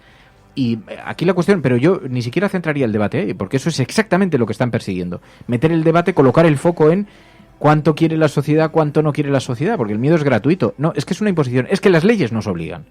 Y aquí la cuestión, pero yo ni siquiera centraría el debate, porque eso es exactamente lo que están persiguiendo. Meter el debate, colocar el foco en cuánto quiere la sociedad, cuánto no quiere la sociedad, porque el miedo es gratuito. No, es que es una imposición, es que las leyes nos obligan.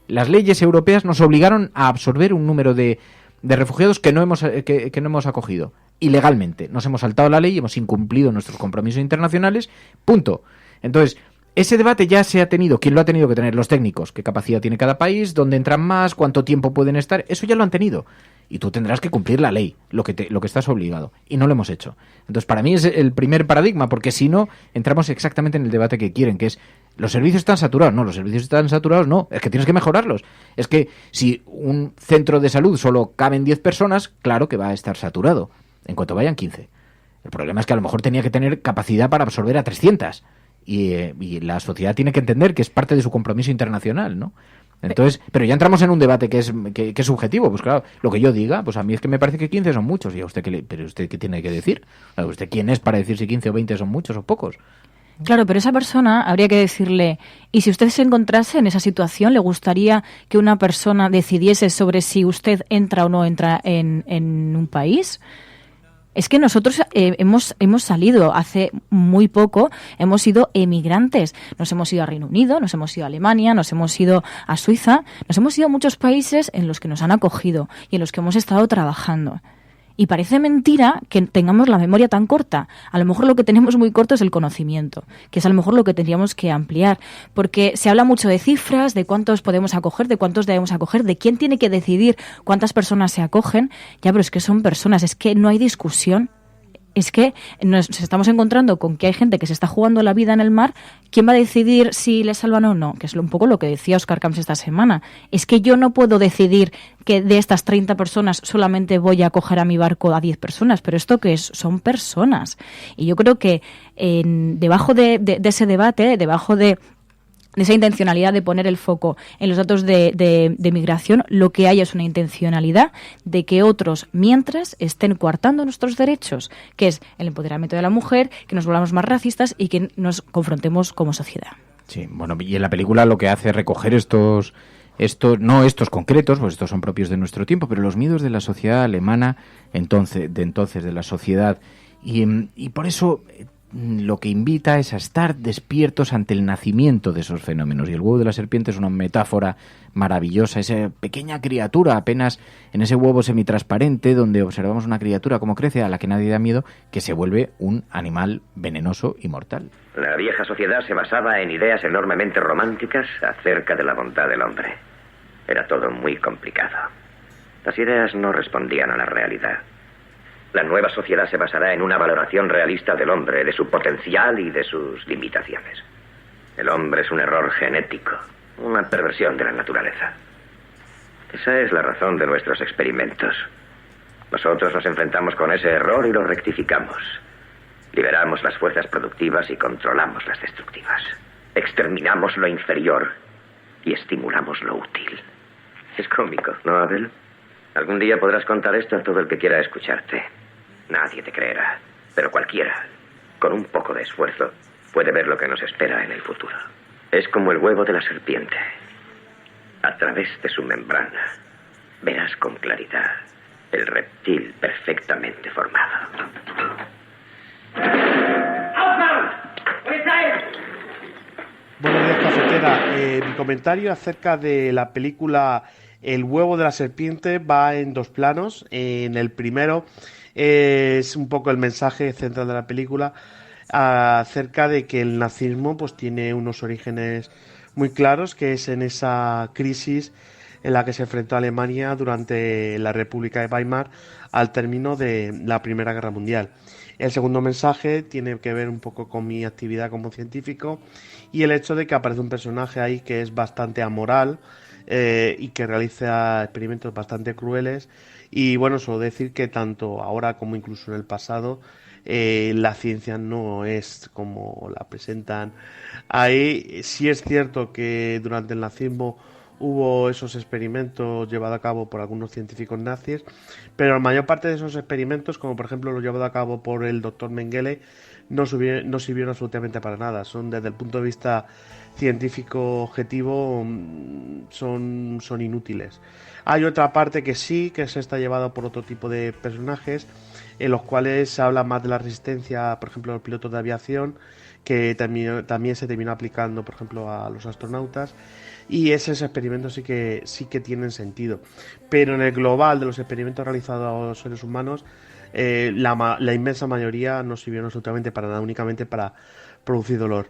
Las leyes europeas nos obligaron a absorber un número de refugiados que no hemos acogido. Ilegalmente. Nos hemos saltado la ley y hemos incumplido nuestros compromisos internacionales. Punto. Entonces, ese debate ya se ha tenido. ¿Quién lo ha tenido que tener? Los técnicos. ¿Qué capacidad tiene cada país? ¿Dónde entran más? ¿Cuánto tiempo pueden estar? Eso ya lo han tenido. Y tú tendrás que cumplir la ley, lo que estás obligado. Y no lo hemos hecho. Entonces, para mí es el primer paradigma, porque si no, entramos exactamente en el debate que quieren, que es, ¿los servicios están saturados? No, los servicios están saturados, no. Es que tienes que mejorarlos. Es que si un centro de salud solo caben 10 personas, claro que va a estar saturado, en cuanto vayan 15. El problema es que a lo mejor tenía que tener capacidad para absorber a 300. Y la sociedad tiene que entender que es parte de su compromiso internacional, ¿no? Entonces, pero ya entramos en un debate que es subjetivo. Pues claro, lo que yo diga, pues a mí es que me parece que 15 son muchos. ¿Y a usted pero usted qué tiene que decir? ¿Usted quién es para decir si 15 o 20 son muchos o pocos?
Claro, pero esa persona habría que decirle, y si usted se encontrase en esa situación, ¿le gustaría que una persona decidiese sobre si usted entra o no entra en un país? Es que nosotros hemos salido hace muy poco, hemos sido emigrantes. Nos hemos ido a Reino Unido, nos hemos ido a Alemania, nos hemos ido a Suiza, nos hemos ido a muchos países en los que nos han acogido y en los que hemos estado trabajando. Y parece mentira que tengamos la memoria tan corta. A lo mejor lo que tenemos muy corto es el conocimiento, que es a lo mejor lo que tendríamos que ampliar. Porque se habla mucho de cifras, de cuántos podemos acoger, de cuántos debemos acoger, de quién tiene que decidir cuántas personas se acogen. Ya, pero es que son personas, es que no hay discusión. Es que nos estamos encontrando con que hay gente que se está jugando la vida en el mar. ¿Quién va a decidir si le salvan o no? Que es un poco lo que decía Óscar Camps esta semana. Es que yo no puedo decidir que de estas 30 personas solamente voy a acoger a mi barco a 10 personas. Pero esto que es, son personas. Y yo creo que debajo de ese debate, debajo de esa intencionalidad de poner el foco en los datos de migración, lo que hay es una intencionalidad de que otros, mientras, estén coartando nuestros derechos, que es el empoderamiento de la mujer, que nos volvamos más racistas y que nos confrontemos como sociedad.
Sí, bueno, y en la película lo que hace es recoger estos concretos, pues estos son propios de nuestro tiempo, pero los miedos de la sociedad alemana, de la sociedad, y por eso lo que invita es a estar despiertos ante el nacimiento de esos fenómenos. Y el huevo de la serpiente es una metáfora maravillosa, esa pequeña criatura apenas en ese huevo semitransparente donde observamos una criatura como crece, a la que nadie da miedo, que se vuelve un animal venenoso y mortal.
La vieja sociedad se basaba en ideas enormemente románticas acerca de la bondad del hombre. Era todo muy complicado. Las ideas no respondían a la realidad. La nueva sociedad se basará en una valoración realista del hombre, de su potencial y de sus limitaciones. El hombre es un error genético, una perversión de la naturaleza. Esa es la razón de nuestros experimentos. Nosotros nos enfrentamos con ese error y lo rectificamos. Liberamos las fuerzas productivas y controlamos las destructivas. Exterminamos lo inferior y estimulamos lo útil. Es cómico, ¿no, Abel? Algún día podrás contar esto a todo el que quiera escucharte. Nadie te creerá, pero cualquiera, con un poco de esfuerzo, puede ver lo que nos espera en el futuro. Es como el huevo de la serpiente. A través de su membrana verás con claridad el reptil perfectamente formado.
Buenos días, cafetera. Mi comentario acerca de la película El huevo de la serpiente va en dos planos. En el primero es un poco el mensaje central de la película acerca de que el nazismo pues tiene unos orígenes muy claros, que es en esa crisis en la que se enfrentó Alemania durante la República de Weimar al término de la Primera Guerra Mundial. El segundo mensaje tiene que ver un poco con mi actividad como científico y el hecho de que aparece un personaje ahí que es bastante amoral y que realiza experimentos bastante crueles. Y bueno, suelo decir que tanto ahora como incluso en el pasado la ciencia no es como la presentan ahí. Sí es cierto que durante el nazismo hubo esos experimentos llevados a cabo por algunos científicos nazis, pero la mayor parte de esos experimentos, como por ejemplo los llevados a cabo por el doctor Mengele, no sirvieron absolutamente para nada. Son, desde el punto de vista científico objetivo, son inútiles. Hay otra parte que sí, que se está llevada por otro tipo de personajes, en los cuales se habla más de la resistencia, por ejemplo, los pilotos de aviación, que también se terminó aplicando, por ejemplo, a los astronautas, y esos experimentos sí que tienen sentido. Pero en el global de los experimentos realizados a los seres humanos, la inmensa mayoría no sirvieron absolutamente para nada, únicamente para producir dolor.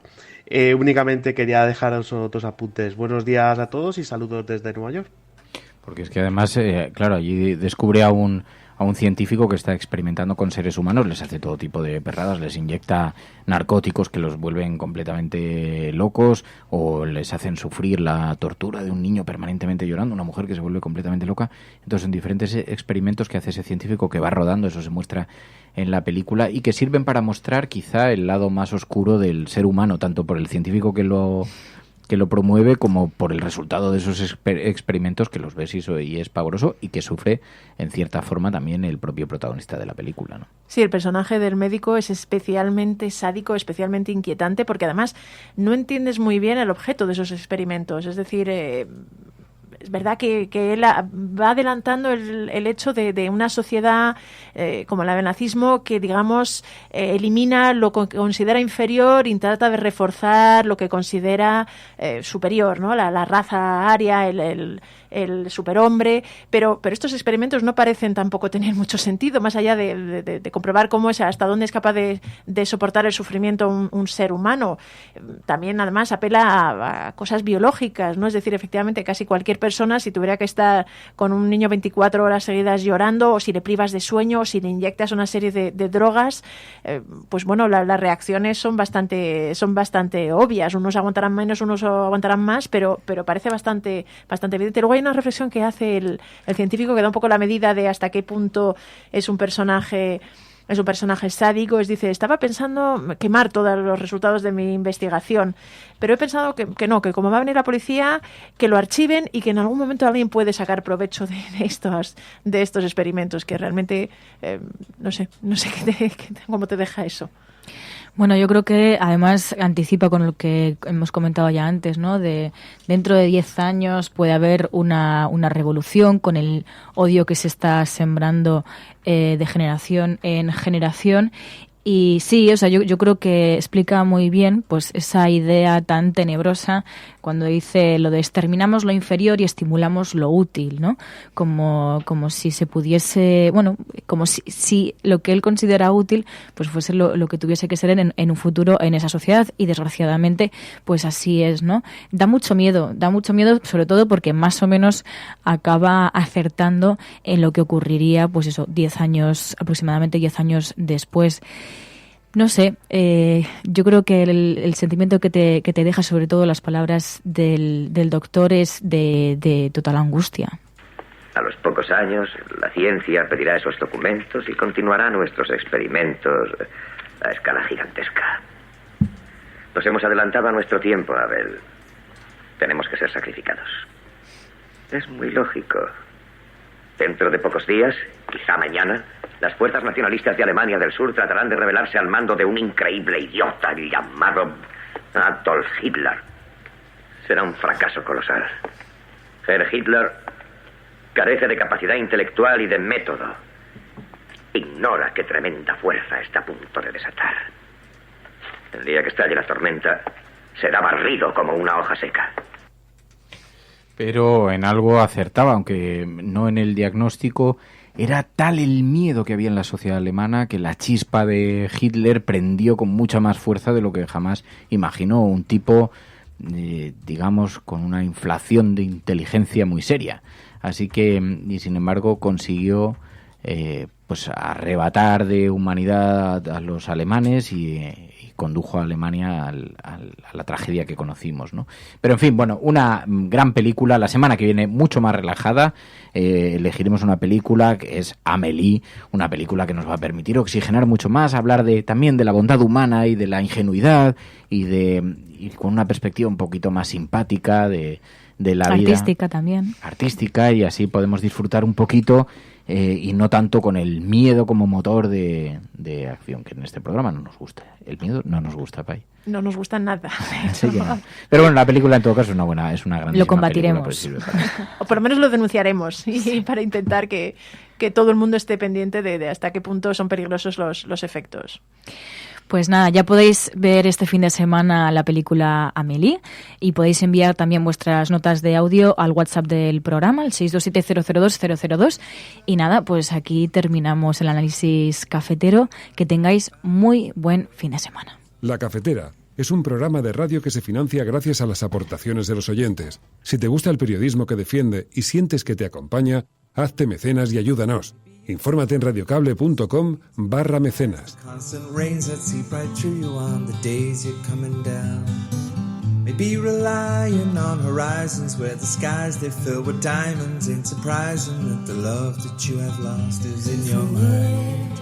Únicamente quería dejaros otros apuntes. Buenos días a todos y saludos desde Nueva York.
Porque es que además, claro, allí descubre a un científico que está experimentando con seres humanos, les hace todo tipo de perradas, les inyecta narcóticos que los vuelven completamente locos o les hacen sufrir la tortura de un niño permanentemente llorando, una mujer que se vuelve completamente loca. Entonces, en diferentes experimentos que hace ese científico que va rodando, eso se muestra en la película y que sirven para mostrar quizá el lado más oscuro del ser humano, tanto por el científico que lo promueve como por el resultado de esos experimentos, que los ves y es pavoroso, y que sufre en cierta forma también el propio protagonista de la película, ¿no?
Sí, el personaje del médico es especialmente sádico, especialmente inquietante, porque además no entiendes muy bien el objeto de esos experimentos. Es decir, es verdad que él va adelantando el hecho de una sociedad como la del nazismo que, digamos, elimina lo que considera inferior y trata de reforzar lo que considera superior, ¿no? La raza aria, el superhombre, pero estos experimentos no parecen tampoco tener mucho sentido, más allá de comprobar cómo es, hasta dónde es capaz de soportar el sufrimiento un ser humano. También, además, apela a cosas biológicas, ¿no? Es decir, efectivamente, casi cualquier persona, si tuviera que estar con un niño 24 horas seguidas llorando, o si le privas de sueño, o si le inyectas una serie de drogas, pues bueno, las reacciones son bastante obvias. Unos aguantarán menos, unos aguantarán más, pero parece bastante evidente. Luego hay una reflexión que hace el científico que da un poco la medida de hasta qué punto es un personaje sádico. Dice, estaba pensando quemar todos los resultados de mi investigación, pero he pensado que no, que como va a venir la policía, que lo archiven y que en algún momento alguien puede sacar provecho de estos experimentos, que realmente no sé cómo te deja eso.
Bueno, yo creo que además anticipa con lo que hemos comentado ya antes, ¿no? De dentro de 10 años puede haber una revolución con el odio que se está sembrando de generación en generación, Y sí, o sea, yo creo que explica muy bien pues esa idea tan tenebrosa cuando dice lo de exterminamos lo inferior y estimulamos lo útil, ¿no? Como si se pudiese, bueno, como si lo que él considera útil pues fuese lo que tuviese que ser en un futuro en esa sociedad, y desgraciadamente pues así es, ¿no? Da mucho miedo sobre todo porque más o menos acaba acertando en lo que ocurriría pues eso, aproximadamente 10 años después. No sé, yo creo que el sentimiento que te deja, sobre todo las palabras del doctor, es de total angustia.
A los pocos años, la ciencia pedirá esos documentos y continuará nuestros experimentos a escala gigantesca. Nos hemos adelantado a nuestro tiempo, Abel. Tenemos que ser sacrificados. Es muy lógico. Dentro de pocos días, quizá mañana, las fuerzas nacionalistas de Alemania del Sur tratarán de rebelarse al mando de un increíble idiota llamado Adolf Hitler. Será un fracaso colosal. Herr Hitler carece de capacidad intelectual y de método. Ignora qué tremenda fuerza está a punto de desatar. El día que estalle la tormenta, será barrido como una hoja seca.
Pero en algo acertaba, aunque no en el diagnóstico. Era tal el miedo que había en la sociedad alemana que la chispa de Hitler prendió con mucha más fuerza de lo que jamás imaginó. Un tipo, digamos, con una inflación de inteligencia muy seria. Así que, y sin embargo, consiguió pues arrebatar de humanidad a los alemanes y condujo a Alemania a la tragedia que conocimos, ¿no? Pero en fin, bueno, una gran película. La semana que viene mucho más relajada, elegiremos una película que es Amélie, una película que nos va a permitir oxigenar mucho más, hablar también de la bondad humana y de la ingenuidad y con una perspectiva un poquito más simpática de la vida.
Artística también.
Artística, y así podemos disfrutar un poquito y no tanto con el miedo como motor de acción, que en este programa no nos gusta. El miedo no nos gusta, Pai.
No nos gusta nada.
Sí que no. Pero bueno, la película en todo caso es una grandísima
lo combatiremos.
O por lo menos lo denunciaremos y para intentar que todo el mundo esté pendiente de hasta qué punto son peligrosos los efectos.
Pues nada, ya podéis ver este fin de semana la película Amélie y podéis enviar también vuestras notas de audio al WhatsApp del programa, el 627-002-002. Y nada, pues aquí terminamos el análisis cafetero. Que tengáis muy buen fin de semana.
La Cafetera es un programa de radio que se financia gracias a las aportaciones de los oyentes. Si te gusta el periodismo que defiende y sientes que te acompaña, hazte mecenas y ayúdanos. Infórmate en radiocable.com/mecenas.
Constant rains that seep right through you on the days you're coming down. Maybe relying on horizons where the skies they fill with diamonds. Ain't surprising that the love that you have lost is in your mind.